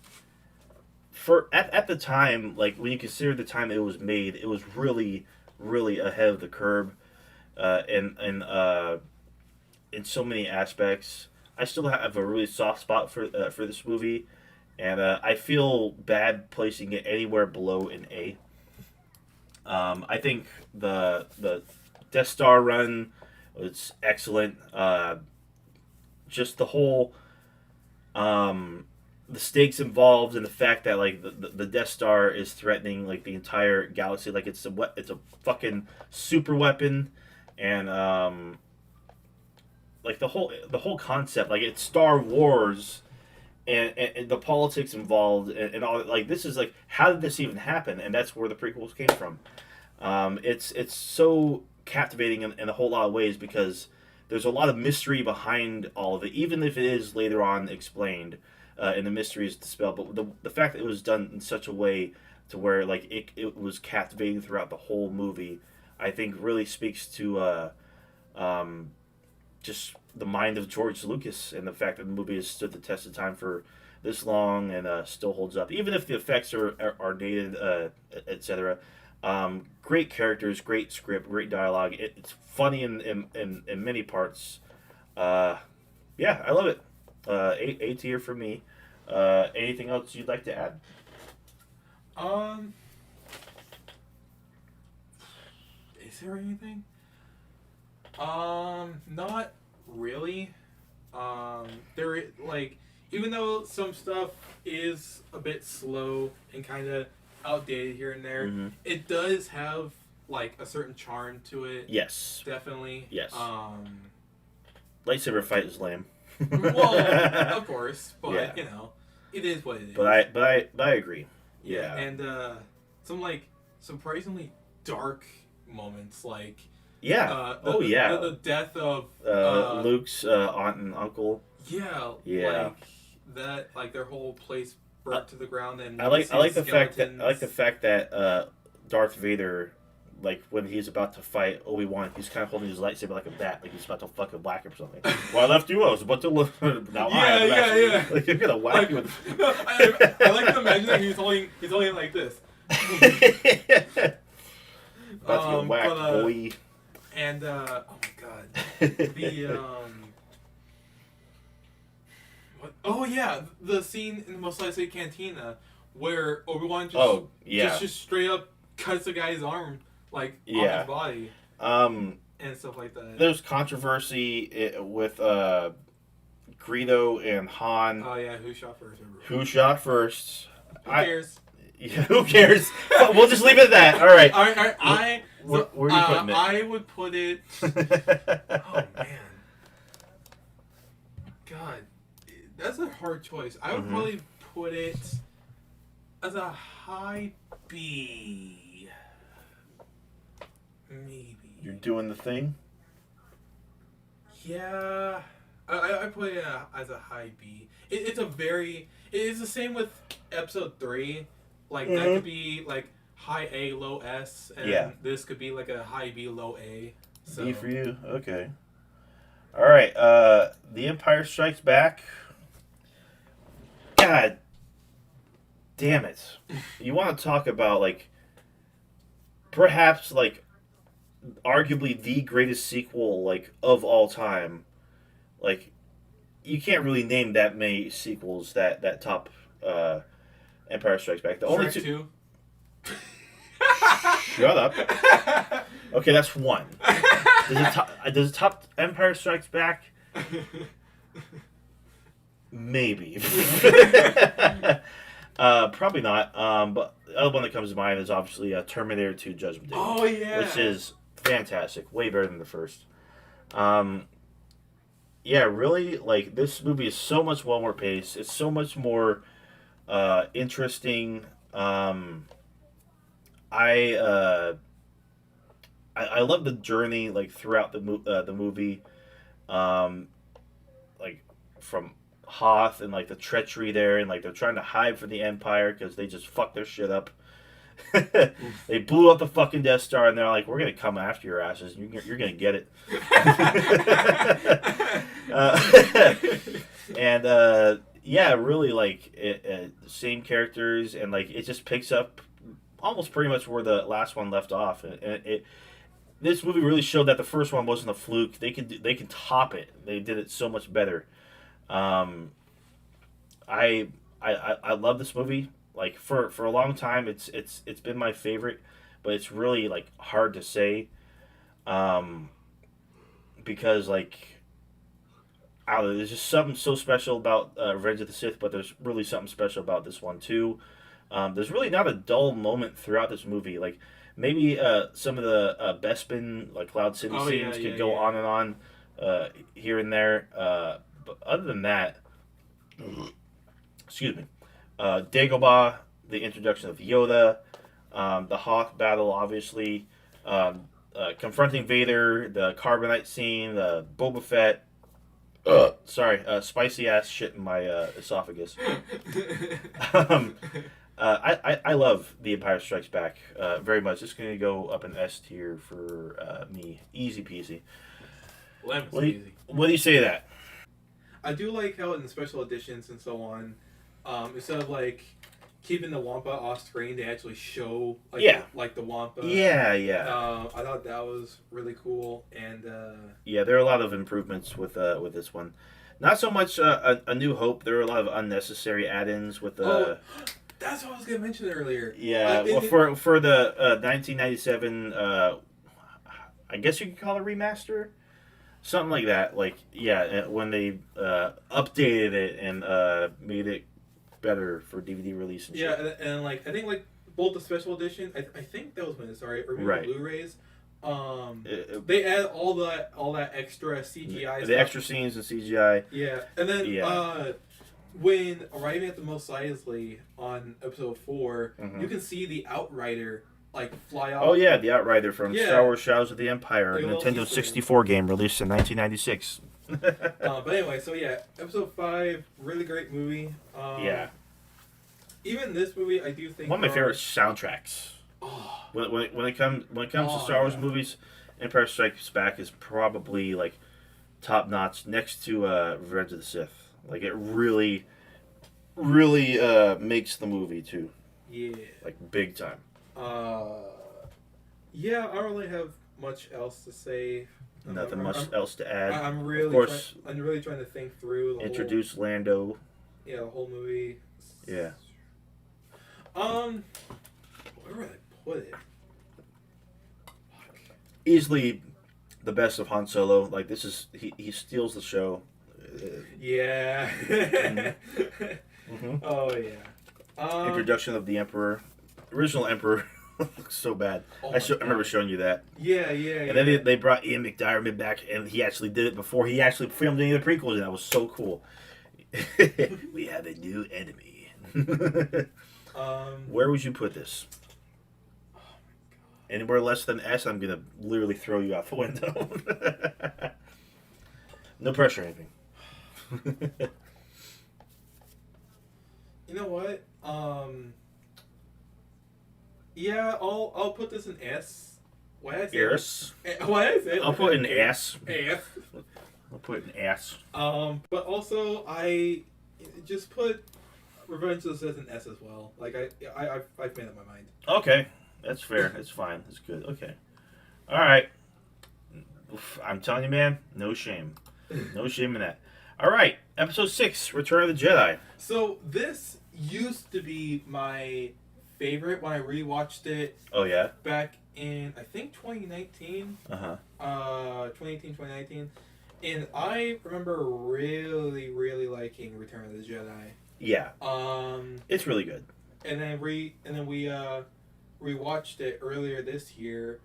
for at the time, like when you consider the time it was made, it was really ahead of the curve, and in so many aspects. I still have a really soft spot for this movie, and I feel bad placing it anywhere below an A. I think the Death Star run was excellent. Just the whole the stakes involved and the fact that like the Death Star is threatening like the entire galaxy, like it's a fucking super weapon, and like the whole concept, like it's Star Wars, and the politics involved, and all, like this is like how did this even happen, and that's where the prequels came from. It's so captivating in a whole lot of ways because there's a lot of mystery behind all of it, even if it is later on explained, and the mystery is dispelled. But the fact that it was done in such a way to where like it was captivating throughout the whole movie, I think really speaks to just the mind of George Lucas and the fact that the movie has stood the test of time for this long and still holds up, even if the effects are dated, etc. Great characters, great script, great dialogue. It's funny in many parts. Yeah, I love it. A tier for me. Anything else you'd like to add? Is there anything? Not really. Like, even though some stuff is a bit slow and kind of outdated here and there, it does have like a certain charm to it. Yes. Definitely. Yes. Lightsaber fight is lame. Well, of course, but yeah. you know, it is what it is. But I agree. Yeah. And some like surprisingly dark moments, like the death of Luke's aunt and uncle. Yeah. Like that, like their whole place burnt to the ground, and I like the fact that Darth Vader, like when he's about to fight Obi-Wan, he's kind of holding his lightsaber like a bat, like he's about to fucking whack him or something. Well, I left you. I was about to look. Now yeah. Like you're gonna whack you with. No, I like to imagine that he's holding it like this. About to get whacked, boy. And oh my god, the what? Oh yeah, the scene in the Mos Eisley Cantina where Obi-Wan just straight up cuts the guy's arm like on his body. And stuff like that. There's controversy with Greedo and Han. Oh yeah, who shot first? Who shot first? Who cares? Yeah, who cares? We'll just leave it at that. All right. Where are you putting it? I would put it. Oh man, God, that's a hard choice. I would probably put it as a high B. Maybe. You're doing the thing? Yeah. I put it as a high B. It's the same with episode 3. Like, that could be, like, high A, low S. And this could be, like, a high B, low A. So. B for you? Okay. Alright, The Empire Strikes Back. God damn it. You want to talk about, like, perhaps, like, arguably the greatest sequel, like, of all time. Like, you can't really name that many sequels that top Empire Strikes Back. The only Shrek two. 2. Shut up. Okay, that's one. Does it top Empire Strikes Back? Maybe. Probably not. But the other one that comes to mind is obviously Terminator 2 Judgment Day. Oh yeah. Which is fantastic. Way better than the first. Yeah, really, like, this movie is so much well more paced. It's so much more interesting. I love the journey, like, throughout the movie. Like, from Hoth and, like, the treachery there, and, like, they're trying to hide from the Empire because they just fucked their shit up. They blew up the fucking Death Star, and they're like, "We're gonna come after your asses. You're gonna get it." Yeah, really, like, same characters, and, like, it just picks up almost pretty much where the last one left off. This movie really showed that the first one wasn't a fluke. They can top it. They did it so much better. I love this movie. Like, for a long time, it's been my favorite, but it's really, like, hard to say, because, like, I don't know, there's just something so special about Revenge of the Sith, but there's really something special about this one too. There's really not a dull moment throughout this movie. Like, maybe some of the Bespin, like, Cloud City scenes could go on and on here and there, but other than that, excuse me. Dagobah, the introduction of Yoda, the Hoth battle, obviously, confronting Vader, the Carbonite scene, the Boba Fett. Spicy ass shit in my esophagus. I love The Empire Strikes Back very much. It's going to go up an S tier for me. Easy peasy. Lemon What easy. do you say to that? I do like how in the special editions and so on, instead of like keeping the Wampa off screen, they actually show like the Wampa. Yeah. I thought that was really cool, and Yeah, there are a lot of improvements with this one. Not so much a New Hope. There are a lot of unnecessary add-ins with the. That's what I was gonna mention earlier. Yeah, for the 1997, I guess you could call it remaster, something like that. Like, yeah, when they updated it and made it better for DVD release and shit. Yeah, and like I think like both the special edition, I think that was when it started, or maybe Right. the Blu-rays. They add all that extra CGI. The stuff. extra scenes and CGI. Yeah, and then when arriving at the Mos Eisley on episode 4, you can see the Outrider like fly off. Oh yeah, the Outrider from Star Wars: Shadows of the Empire, a Nintendo 64 game released in 1996. But anyway, so yeah, episode 5, really great movie. Yeah. Even this movie, I do think One of my favorite soundtracks. Oh, When it comes to Star Wars movies, Empire Strikes Back is probably, like, top notch next to Revenge of the Sith. Like, it really makes the movie too. yeah. Like, big time. Yeah, I don't really have much else to say. Nothing much else to add. I'm really of course, I'm really trying to think through the introduce Lando. the whole movie. Yeah. Where would I put it? Fuck. Easily the best of Han Solo. Like, this is he steals the show. Yeah. Mm-hmm. Oh yeah. Introduction of the Emperor. Original Emperor looks so bad. Oh I remember showing you that. Yeah. And then they brought Ian McDiarmid back, and he actually did it before he actually filmed any of the prequels, and that was so cool. We have a new enemy. Where would you put this? Oh my god. Anywhere less than S, I'm gonna literally throw you out the window. No pressure or anything. You know what? Yeah, I'll put this in S. Why I say Yes. Why I say I'll put an S. S. I'll put an S. But also I just put Revenge of the Sith in S as well. Like I've made up my mind. Okay, that's fair. That's fine. That's good. Okay. All right. Oof, I'm telling you, man, no shame. No shame in that. All right, episode 6, Return of the Jedi. So this used to be my favorite when I rewatched it Oh yeah. back in I think 2019. 2019. And I remember really, really liking Return of the Jedi. Yeah. It's really good. And then we rewatched it earlier this year,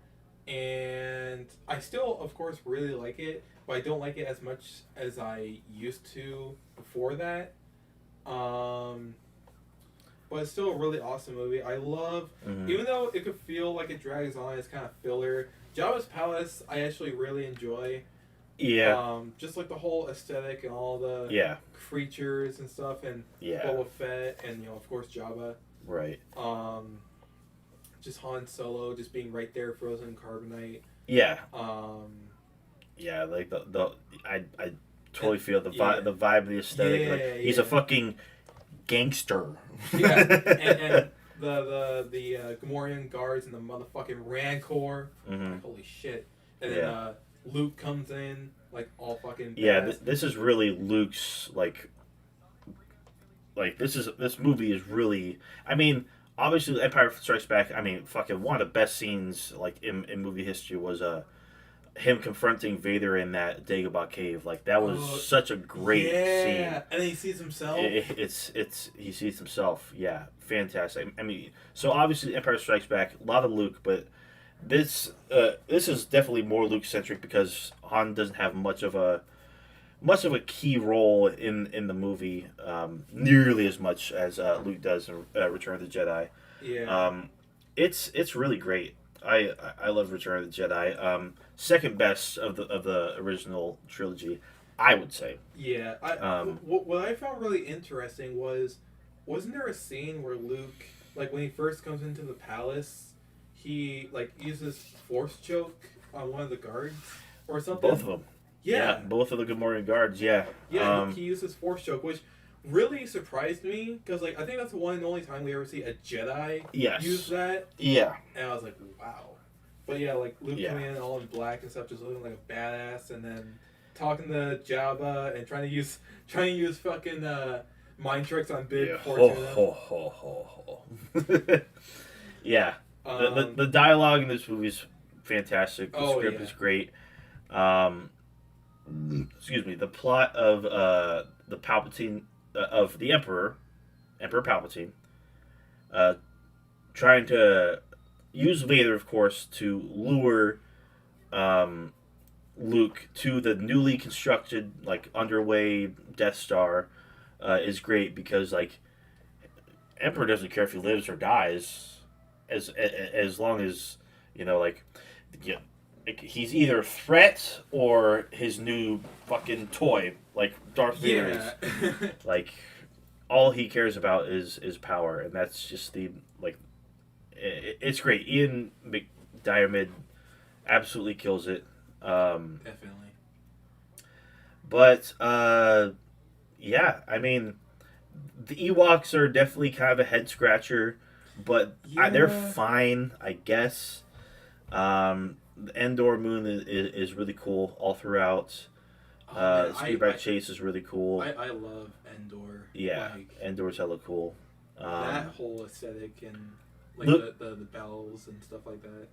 and I still, of course, really like it, but I don't like it as much as I used to before that. But it's still a really awesome movie. I love, even though it could feel like it drags on, it's kind of filler. Jabba's Palace, I actually really enjoy. Yeah. Just like the whole aesthetic and all the creatures and stuff, and Boba Fett, and of course Jabba. Right. Just Han Solo, just being right there, frozen in carbonite. Yeah. Yeah, like I totally feel the vibe, the aesthetic. Yeah, like, he's a fucking gangster. Yeah, and the Gamorrean guards and the motherfucking Rancor. Like, holy shit! And then Luke comes in like all fucking. Yeah, this is really Luke's like this movie is really. I mean, obviously, Empire Strikes Back. I mean, fucking one of the best scenes like in movie history was him confronting Vader in that Dagobah cave. Like that was such a great scene. And then he sees himself. He sees himself. Yeah, fantastic. I mean, so obviously Empire Strikes Back, a lot of Luke, but this is definitely more Luke centric because Han doesn't have much of a key role in the movie, nearly as much as Luke does in Return of the Jedi. Yeah. It's really great. I love Return of the Jedi. Second best of the original trilogy, I would say. Yeah. What I found really interesting wasn't there a scene where Luke, like when he first comes into the palace, he like uses force choke on one of the guards or something? Both of them. Yeah, both of the Gamorrean guards. Yeah. Yeah, he uses force choke, which really surprised me because like I think that's the one and only time we ever see a Jedi use that. Yeah. And I was like, wow. But yeah, like Luke coming in all in black and stuff, just looking like a badass, and then talking to Jabba and trying to use fucking mind tricks on Bib. Yeah. The dialogue in this movie is fantastic. The script is great. Excuse me. The plot of the Palpatine of the Emperor Palpatine, trying to use Vader, of course, to lure Luke to the newly constructed, like, underway Death Star, is great because, like, Emperor doesn't care if he lives or dies, as long as he's either a threat or his new fucking toy, like Darth Vader is. Like, all he cares about is power, and that's just it's great. Ian McDiarmid absolutely kills it. Definitely. But yeah, I mean, the Ewoks are definitely kind of a head scratcher, but they're fine, I guess. The Endor Moon is really cool all throughout. Speedback Chase is really cool. I love Endor. Yeah, Endor's hella cool. That whole aesthetic and like the bells and stuff like that.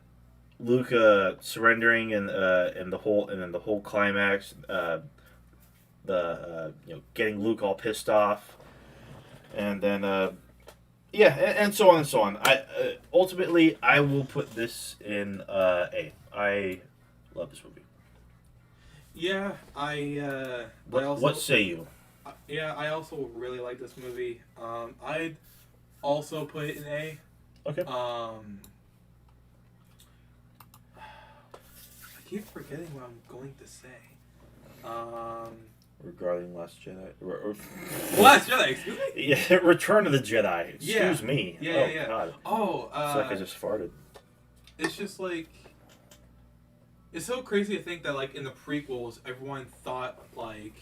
Luke surrendering and the whole climax, getting Luke all pissed off, and then and so on and so on. Ultimately I will put this in A. I love this movie. Yeah, what say you? Yeah, I also really like this movie. I'd also put it in A. Okay. I keep forgetting what I'm going to say. Regarding Last Jedi. Last Jedi, excuse me? Yeah, Return of the Jedi. Excuse me. Yeah. God. It's like I just farted. It's just like, it's so crazy to think that like in the prequels, everyone thought like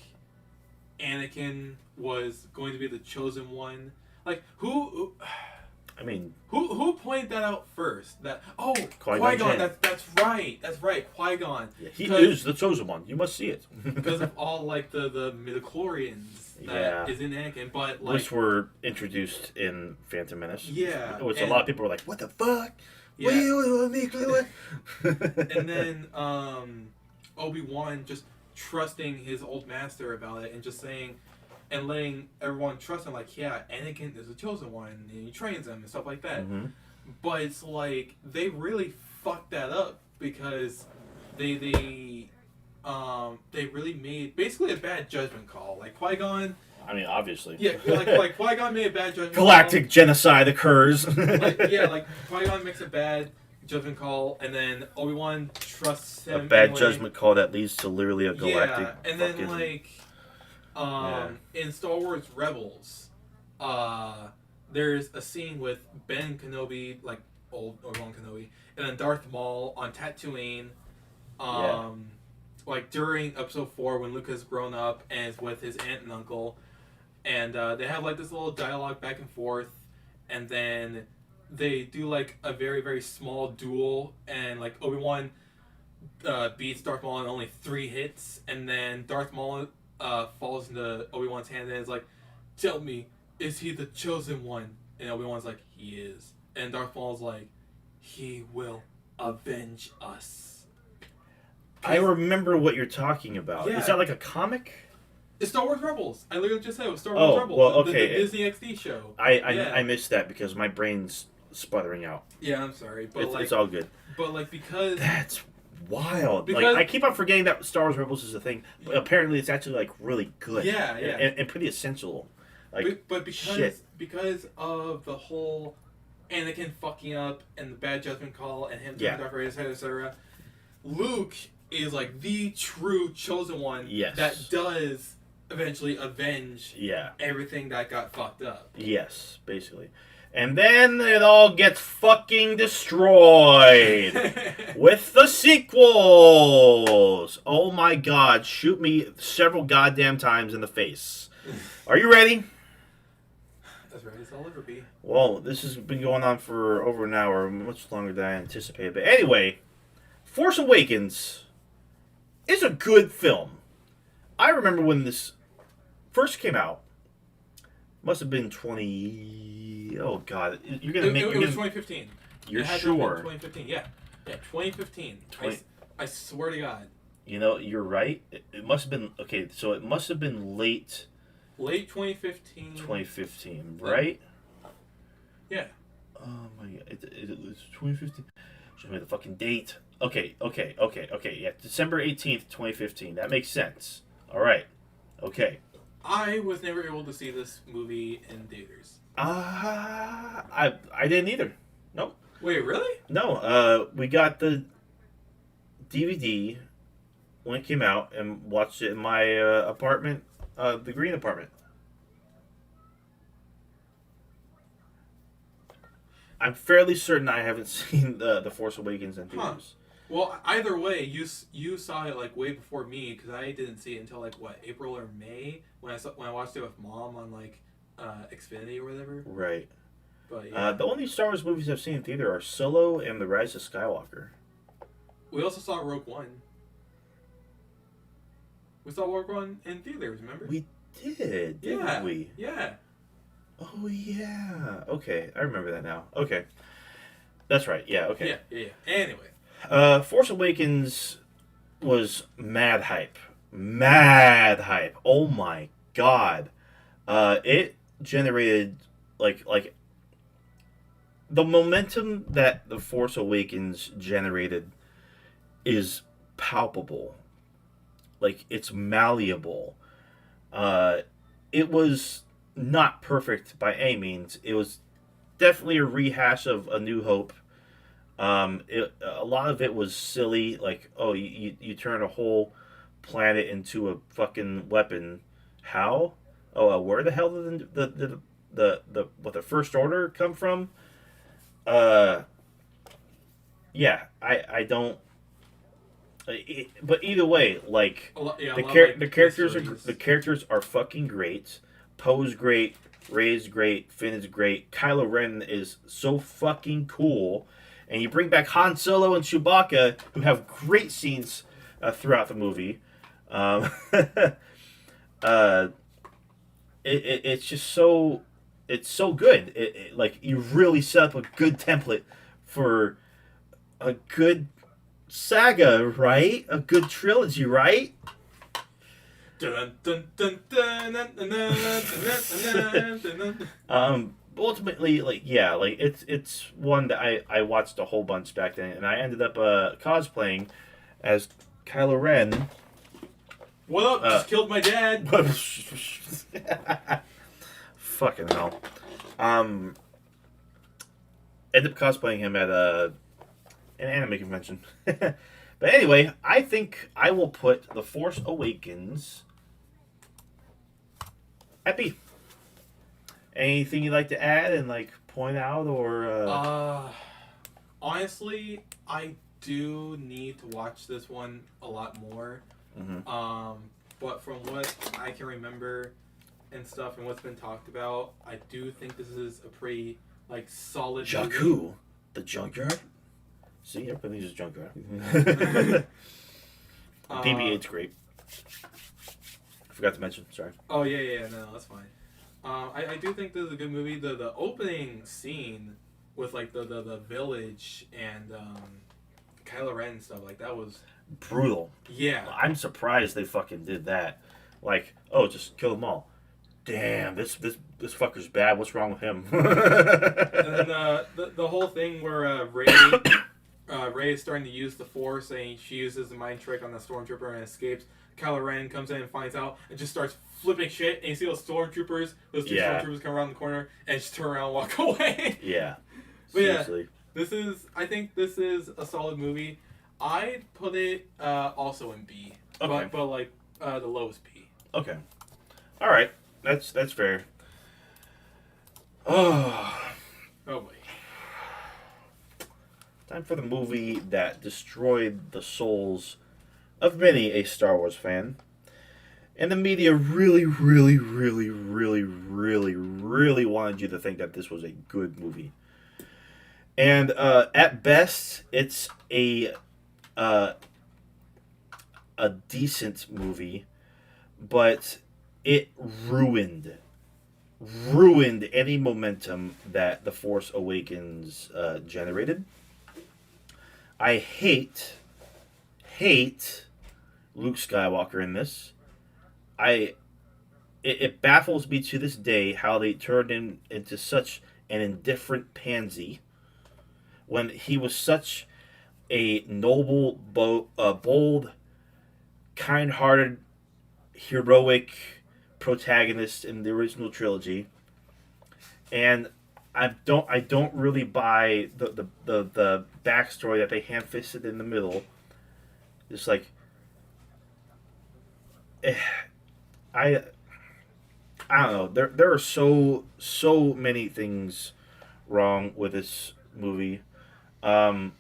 Anakin was going to be the chosen one. Like who I mean, Who pointed that out first? Qui-Gon Qui-Gon. Jinn. That's right. Qui-Gon. yeah, he is the chosen one. You must see it. Because of all like the midichlorians that is in Anakin, but like which were introduced in Phantom Menace. yeah, Which a lot of people were like, "What the fuck?" yeah. What? And then Obi-Wan just trusting his old master about it and just saying and letting everyone trust him, like, yeah, Anakin is the chosen one and he trains them and stuff like that. Mm-hmm. But it's like they really fucked that up because they really made basically a bad judgment call. Like Qui-Gon, I mean, obviously. yeah, like Qui-Gon made a bad judgment Galactic call. genocide occurs. Like Qui-Gon makes a bad judgment call, and then Obi-Wan trusts him. A bad anyway. judgment call that leads to literally a galactic. Yeah, and then fucking- like, in Star Wars Rebels, there's a scene with Ben Kenobi, like old Obi-Wan Kenobi, and then Darth Maul on Tatooine. Like during Episode 4 when Luke has grown up and is with his aunt and uncle, and they have like this little dialogue back and forth, and then they do like a very very small duel, and like Obi-Wan beats Darth Maul in only 3 hits, and then Darth Maul falls into Obi-Wan's hand and is like, "Tell me, is he the chosen one?" And Obi-Wan's like, "He is." And Darth Maul's like, "He will avenge us." I remember what you're talking about. Yeah. Is that like a comic? It's Star Wars Rebels. I literally just said it was Star Wars Rebels. Well, the okay. Disney XD show. I missed that because my brain's sputtering out. Yeah, I'm sorry, but It's all good. But like because That's wild. Because- Like I keep on forgetting that Star Wars Rebels is a thing, but apparently it's actually like really good. Yeah. and pretty essential. Like but because of the whole Anakin fucking up and the bad judgment call and him turning Darth Vader's head, etc. Luke is like the true chosen one that does eventually avenge everything that got fucked up. Yes, basically. And then it all gets fucking destroyed with the sequels. Oh my god, shoot me several goddamn times in the face. Are you ready? As ready as I'll ever be. Well, this has been going on for over an hour, much longer than I anticipated. But anyway, Force Awakens is a good film. I remember when this first came out. Must have been 20... Oh, God. You're going to make... It was 2015. You're it had to have been sure? 2015, yeah. Yeah, 2015. I swear to God. You know, you're right. It must have been... Okay, so it must have been late... Late 2015. 2015, right? Yeah. Oh, my God. It was 2015. Show me the fucking date. Okay. Yeah, December 18th, 2015. That makes sense. All right. Okay. I was never able to see this movie in theaters. I didn't either. Nope. Wait, really? No. We got the DVD when it came out and watched it in my apartment, the green apartment. I'm fairly certain I haven't seen the Force Awakens in theaters. Well, either way, you saw it like way before me because I didn't see it until like what, April or May when I watched it with Mom on like Xfinity or whatever. Right. But yeah. The only Star Wars movies I've seen in theater are Solo and The Rise of Skywalker. We also saw Rogue One. We saw Rogue One in theaters, remember? We did, didn't we? Yeah. Oh, yeah. Okay, I remember that now. Okay. That's right, yeah, okay. Yeah. Anyway. Force Awakens was mad hype. Mad hype. Oh my god. It generated, like, the momentum that The Force Awakens generated is palpable. Like, it's malleable. It was not perfect by any means. It was definitely a rehash of A New Hope. A lot of it was silly, like, oh, you turn a whole planet into a fucking weapon. How? Oh, where the hell did the First Order come from? Yeah, I don't. But either way, like the characters are fucking great. Poe's great. Rey is great. Finn is great. Kylo Ren is so fucking cool. And you bring back Han Solo and Chewbacca, who have great scenes throughout the movie. Um, it's just so it's so good. Like you really set up a good template for a good saga, right? A good trilogy, right? Dun, dun, dun, dun, dun, dun, dun, dun, dun. Ultimately, like yeah, like it's one that I watched a whole bunch back then, and I ended up cosplaying as Kylo Ren. What up? Just killed my dad. Fucking hell. Ended up cosplaying him at an anime convention. But anyway, I think I will put The Force Awakens at B. Anything you'd like to add and like point out or? Honestly, I do need to watch this one a lot more. Mm-hmm. But from what I can remember and stuff and what's been talked about, I do think this is a pretty like solid movie. Jakku, the junkyard. See, everybody uses junkyard. BB-8's great. I forgot to mention. Sorry. Oh yeah, no, that's fine. I do think this is a good movie. The opening scene with like the village and Kylo Ren and stuff like that was Brutal. yeah. I'm surprised they fucking did that. Like, oh, just kill them all. Damn, this fucker's bad. What's wrong with him? And then the whole thing where Rey is starting to use the Force, and she uses the mind trick on the stormtrooper and escapes. Kylo Ren comes in and finds out and just starts flipping shit, and you see those stormtroopers, stormtroopers come around the corner and just turn around and walk away. Yeah. But Seriously. yeah, I think this is a solid movie. I'd put it also in B, Okay. but like the lowest B. Okay. All right. That's fair. Oh. Oh boy. Time for the movie that destroyed the souls of many a Star Wars fan. And the media really, really, really, really, really, really wanted you to think that this was a good movie. And at best, it's a decent movie, but it ruined any momentum that The Force Awakens generated. I hate Luke Skywalker in this. It baffles me to this day how they turned him into such an indifferent pansy when he was such a noble, bold, kind-hearted, heroic protagonist in the original trilogy. And I don't really buy the backstory that they ham-fisted in the middle. Just like I don't know. There are so many things wrong with this movie. The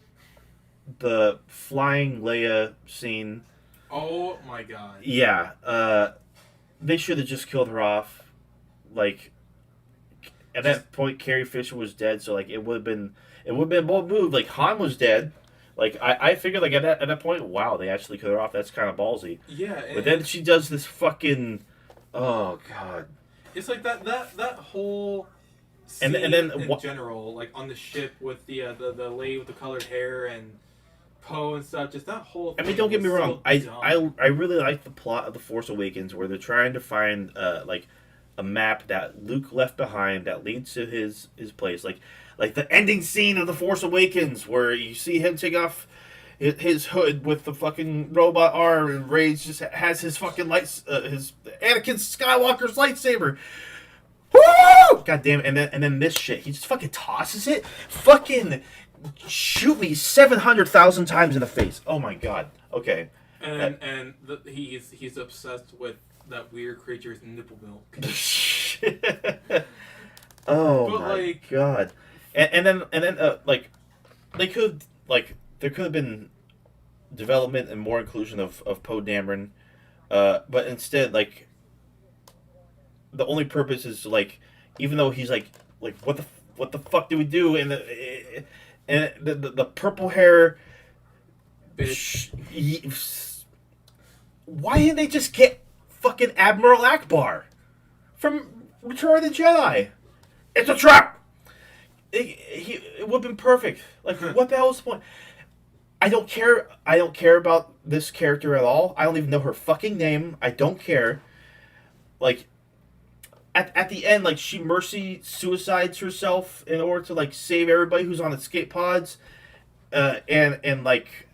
flying Leia scene. Oh my god. Yeah. They should have just killed her off. Like at that point, Carrie Fisher was dead, so like it would have been a bold move. Like Han was dead. Like I figured like at that point, wow, they actually killed her off. That's kind of ballsy. Yeah. But then she does this fucking, oh god. It's like that whole scene And then in general, like on the ship with the lady with the colored hair and Poe and stuff. Just that whole thing. I mean, don't get me was wrong. so dumb. I really like the plot of The Force Awakens where they're trying to find like a map that Luke left behind that leads to his place. Like the ending scene of The Force Awakens where you see him take off his hood with the fucking robot arm and Rey just has his fucking his Anakin Skywalker's lightsaber. Woo! God damn it! And then this shit, he just fucking tosses it. Fucking shoot me 700,000 times in the face. Oh my god. Okay. He's obsessed with that weird creature's nipple milk. Oh But, my like- god. And then like they could like there could have been development and more inclusion of Poe Dameron, but instead like the only purpose is to like even though he's like what the fuck do we do? And the purple hair. Bitch. Why didn't they just get fucking Admiral Akbar from Return of the Jedi? It's a trap. It would have been perfect. Like, what the hell is the point? I don't care. I don't care about this character at all. I don't even know her fucking name. I don't care. Like, at the end, like, she mercy suicides herself in order to, like, save everybody who's on escape pods. And like,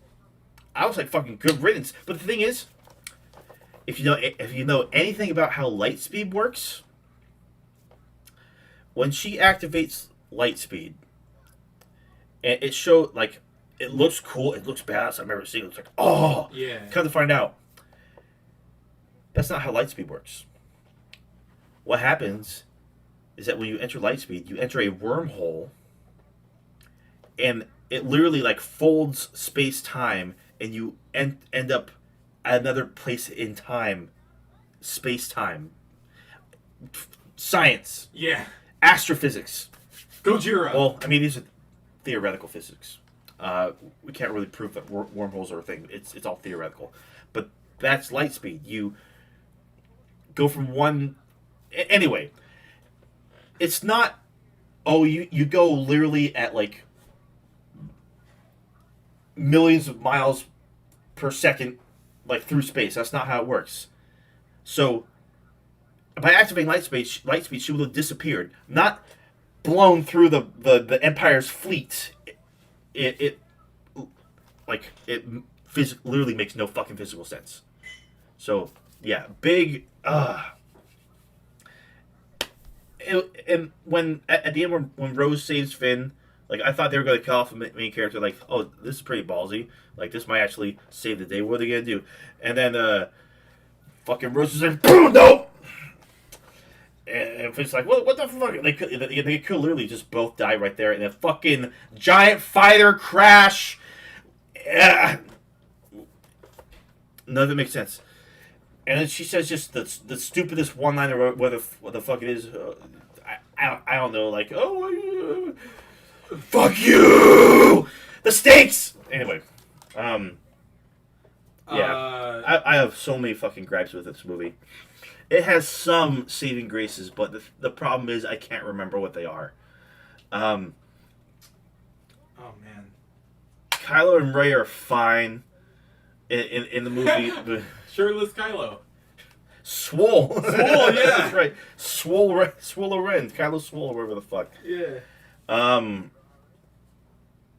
I was like, fucking good riddance. But the thing is, if you know anything about how light speed works, when she activates light speed, and it showed like it looks cool, it looks badass. I remember seeing it. It's like, oh Yeah. Come to find out, that's not how light speed works. What happens is that when you enter light speed, you enter a wormhole, and it literally like folds space time, and you end up at another place in time, space time, science, Yeah. astrophysics. Gojira. Well, I mean, these are theoretical physics. We can't really prove that wormholes are a thing. It's all theoretical. But that's light speed. You go from one... Anyway, it's not... Oh, you go literally at, like, millions of miles per second, like, through space. That's not how it works. So, by activating light speed, she would have disappeared. Not blown through the Empire's fleet. It literally makes no fucking physical sense. So yeah, big. And when at the end when Rose saves Finn, like I thought they were gonna kill off a main character. Like, oh, this is pretty ballsy. Like this might actually save the day. What are they gonna do? And then fucking Rose is like, nope. And it's like, what the fuck? They could literally just both die right there in a fucking giant fighter crash. None of it makes sense. And then she says just the stupidest one-liner, what the fuck it is. I don't know, like, oh, fuck you! The stakes! Anyway, yeah. I have so many fucking gripes with this movie. It has some saving graces, but the problem is I can't remember what they are. Oh man. Kylo and Rey are fine in the movie. Shirtless Kylo. Swole. Swole, yeah. That's right. Swole Ren. Kylo Swole, or whatever the fuck. Yeah.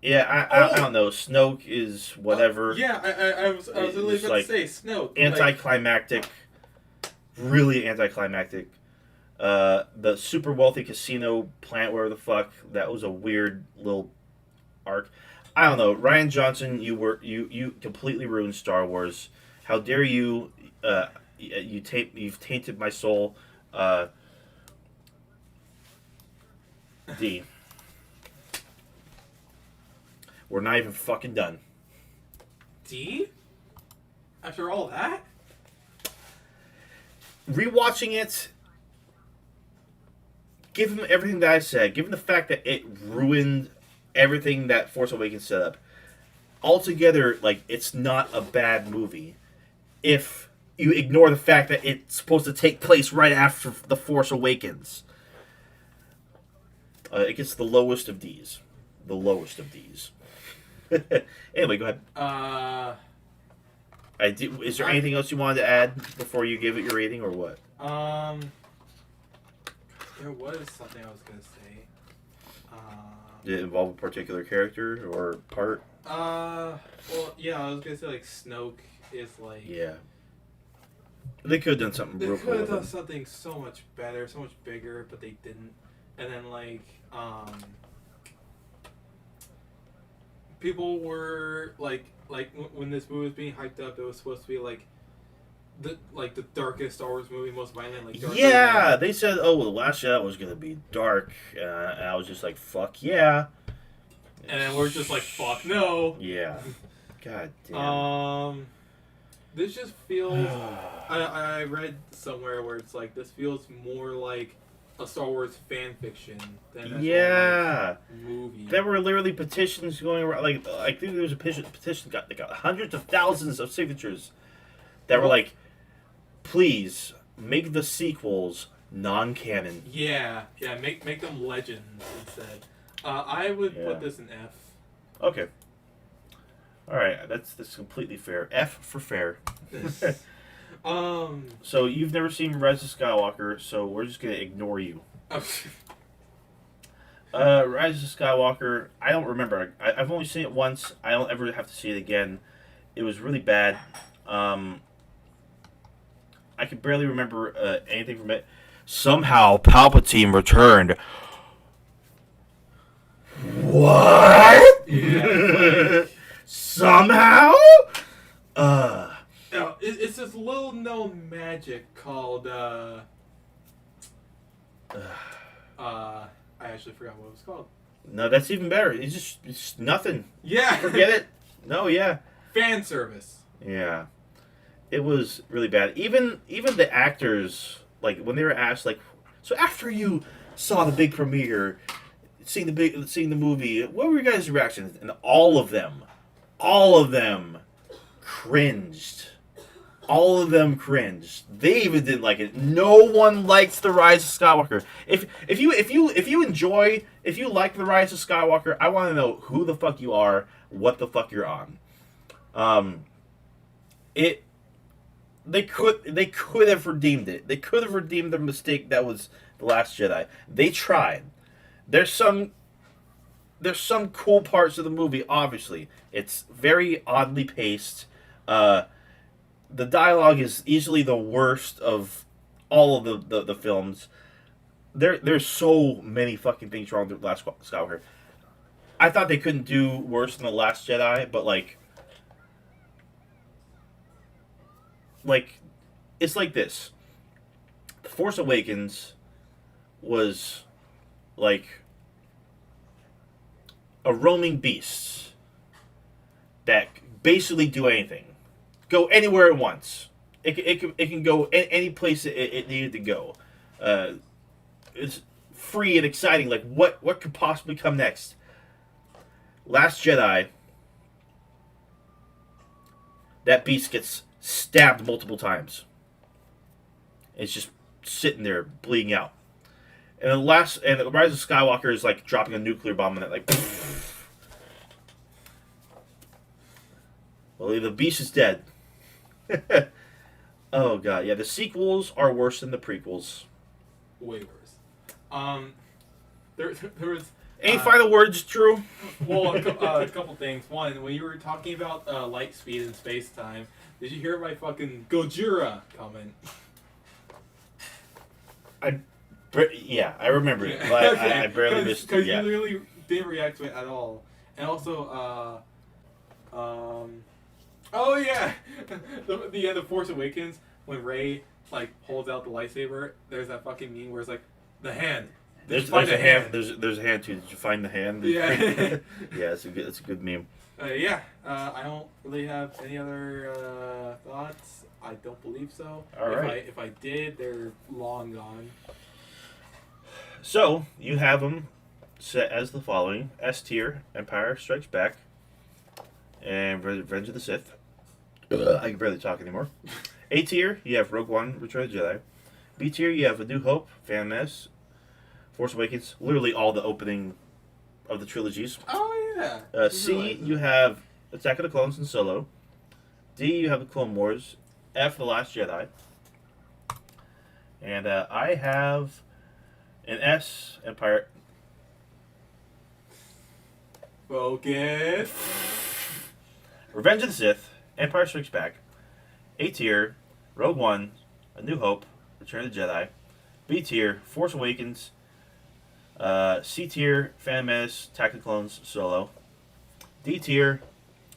Yeah, I don't know. Snoke is whatever. Yeah, I was really about like to say Snoke. Anticlimactic. Really anticlimactic. The super wealthy casino plant, whatever the fuck, that was a weird little arc. I don't know. Rian Johnson, you completely ruined Star Wars. How dare you? You've tainted my soul. D. We're not even fucking done. D? After all that? Rewatching it, given everything that I said, given the fact that it ruined everything that Force Awakens set up, altogether, like, it's not a bad movie. If you ignore the fact that it's supposed to take place right after The Force Awakens. It gets the lowest of D's. The lowest of D's. Anyway, go ahead. Is there anything else you wanted to add before you give it your rating, or what? There was something I was gonna say. Did it involve a particular character or part? Well, yeah, I was gonna say like Snoke is like. Yeah. They could have done something They real could cool have with done him. something so much better, so much bigger, but they didn't. And then like, people were like when this movie was being hyped up, it was supposed to be like the darkest Star Wars movie, most violent, like darker Yeah, than... they said, "Oh, well, the Last Jedi was gonna be dark," and I was just like, "Fuck yeah!" And then we're just like, "Fuck no!" Yeah. God damn. This just feels. I read somewhere where it's like this feels more like a Star Wars fan fiction than an Yeah. movie. There were literally petitions going around. Like I think there was a petition got hundreds of thousands of signatures that were like, please make the sequels non-canon. Yeah, make them legends instead. I would Yeah. put this in F. Okay. All right, that's completely fair. F for fair. So you've never seen Rise of Skywalker, so we're just gonna ignore you. Rise of Skywalker, I don't remember. I've only seen it once. I don't ever have to see it again. It was really bad. I can barely remember anything from it. Somehow Palpatine returned. What? Yeah. Somehow? No, it's this little known magic called I actually forgot what it was called. No, that's even better. It's just nothing. Yeah. Forget it. No, yeah. Fan service. Yeah. It was really bad. Even the actors, like when they were asked, like, so after you saw the big premiere, seeing the movie, what were your guys' reactions? And all of them cringed. All of them cringed. They even didn't like it. No one likes the Rise of Skywalker. If you like the Rise of Skywalker, I want to know who the fuck you are, what the fuck you're on. They could have redeemed it. They could have redeemed the mistake that was The Last Jedi. They tried. There's some cool parts of the movie. Obviously, it's very oddly paced. The dialogue is easily the worst of all of the films. There's so many fucking things wrong with The Last Skywalker. I thought they couldn't do worse than The Last Jedi, but like it's like this. The Force Awakens was like a roaming beast that basically do anything. Go anywhere it wants. It can go any place it needed to go. It's free and exciting. Like what could possibly come next? Last Jedi. That beast gets stabbed multiple times. It's just sitting there bleeding out. And the Rise of Skywalker is like dropping a nuclear bomb on it, like. Well, the beast is dead. Oh god, yeah. The sequels are worse than the prequels. Way worse. There was. Any final words, Drew? Well, a couple things. One, when you were talking about light speed and space time, did you hear my fucking Gojira comment? Yeah, I remember it. But I barely missed it. Because Yeah. you literally didn't react to it at all. And also, oh yeah, the end of Force Awakens when Rey like holds out the lightsaber. There's that fucking meme where it's like the hand. There's a hand. There's a hand too. Did you find the hand? Yeah. Yeah, it's a good meme. Yeah. I don't really have any other thoughts. I don't believe so. All right. If I did, they're long gone. So you have them set as the following: S tier, Empire Strikes Back, and Revenge of the Sith. I can barely talk anymore. A tier, you have Rogue One, Return of the Jedi. B tier, you have A New Hope, Phantom Menace, Force Awakens, literally all the opening of the trilogies. Oh yeah. C, you have Attack of the Clones and Solo. D, you have the Clone Wars. F, The Last Jedi. And I have an S, Empire. Focus. Revenge of the Sith, Empire Strikes Back. A tier, Rogue One, A New Hope, Return of the Jedi. B tier, Force Awakens. C tier, Phantom Menace, Attack of the Clones, Solo. D tier,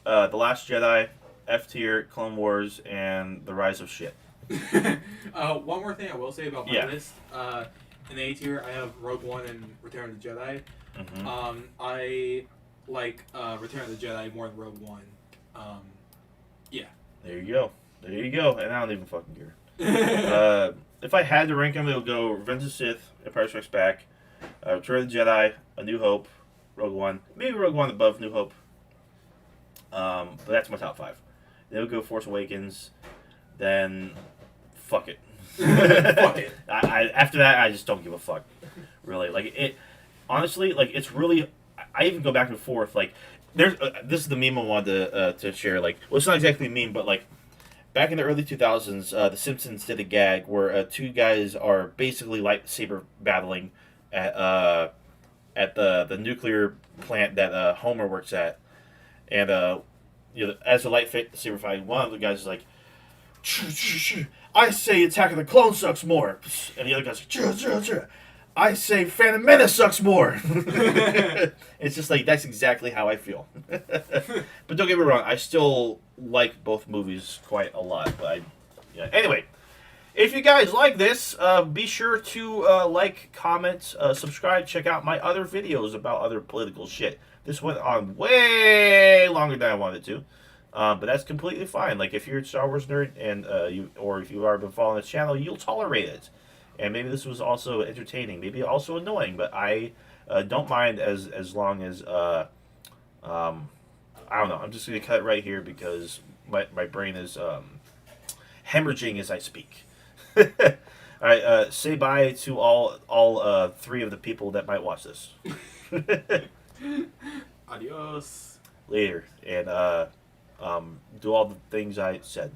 The Last Jedi. F tier, Clone Wars, and The Rise of Shit. One more thing I will say about my list. In A tier, I have Rogue One and Return of the Jedi. Mm-hmm. I like Return of the Jedi more than Rogue One. Yeah. There you go. And I don't even fucking care. If I had to rank them, it would go Revenge of the Sith, Empire Strikes Back, Return of the Jedi, A New Hope, Rogue One. Maybe Rogue One above New Hope. But that's my top 5. Then we'll go Force Awakens. Then, fuck it. Fuck it. After that, I just don't give a fuck. Really, like it. Honestly, like it's really. I even go back and forth. Like, there's this is the meme I wanted to share. Like, well, it's not exactly a meme, but like back in the early 2000s, The Simpsons did a gag where two guys are basically lightsaber battling at the nuclear plant that Homer works at, and as a lightsaber fight, one of the guys is like, I say Attack of the Clones sucks more. And the other guy's like, I say Phantom Menace sucks more. It's just like, that's exactly how I feel. But don't get me wrong, I still like both movies quite a lot. But anyway, if you guys like this, be sure to like, comment, subscribe, check out my other videos about other political shit. This went on way longer than I wanted to. But that's completely fine. Like, if you're a Star Wars nerd and if you've already been following this channel, you'll tolerate it. And maybe this was also entertaining, maybe also annoying, but I don't mind as long as I don't know. I'm just gonna cut right here because my brain is hemorrhaging as I speak. All right, say bye to all 3 of the people that might watch this. Adios. Later, and do all the things I said.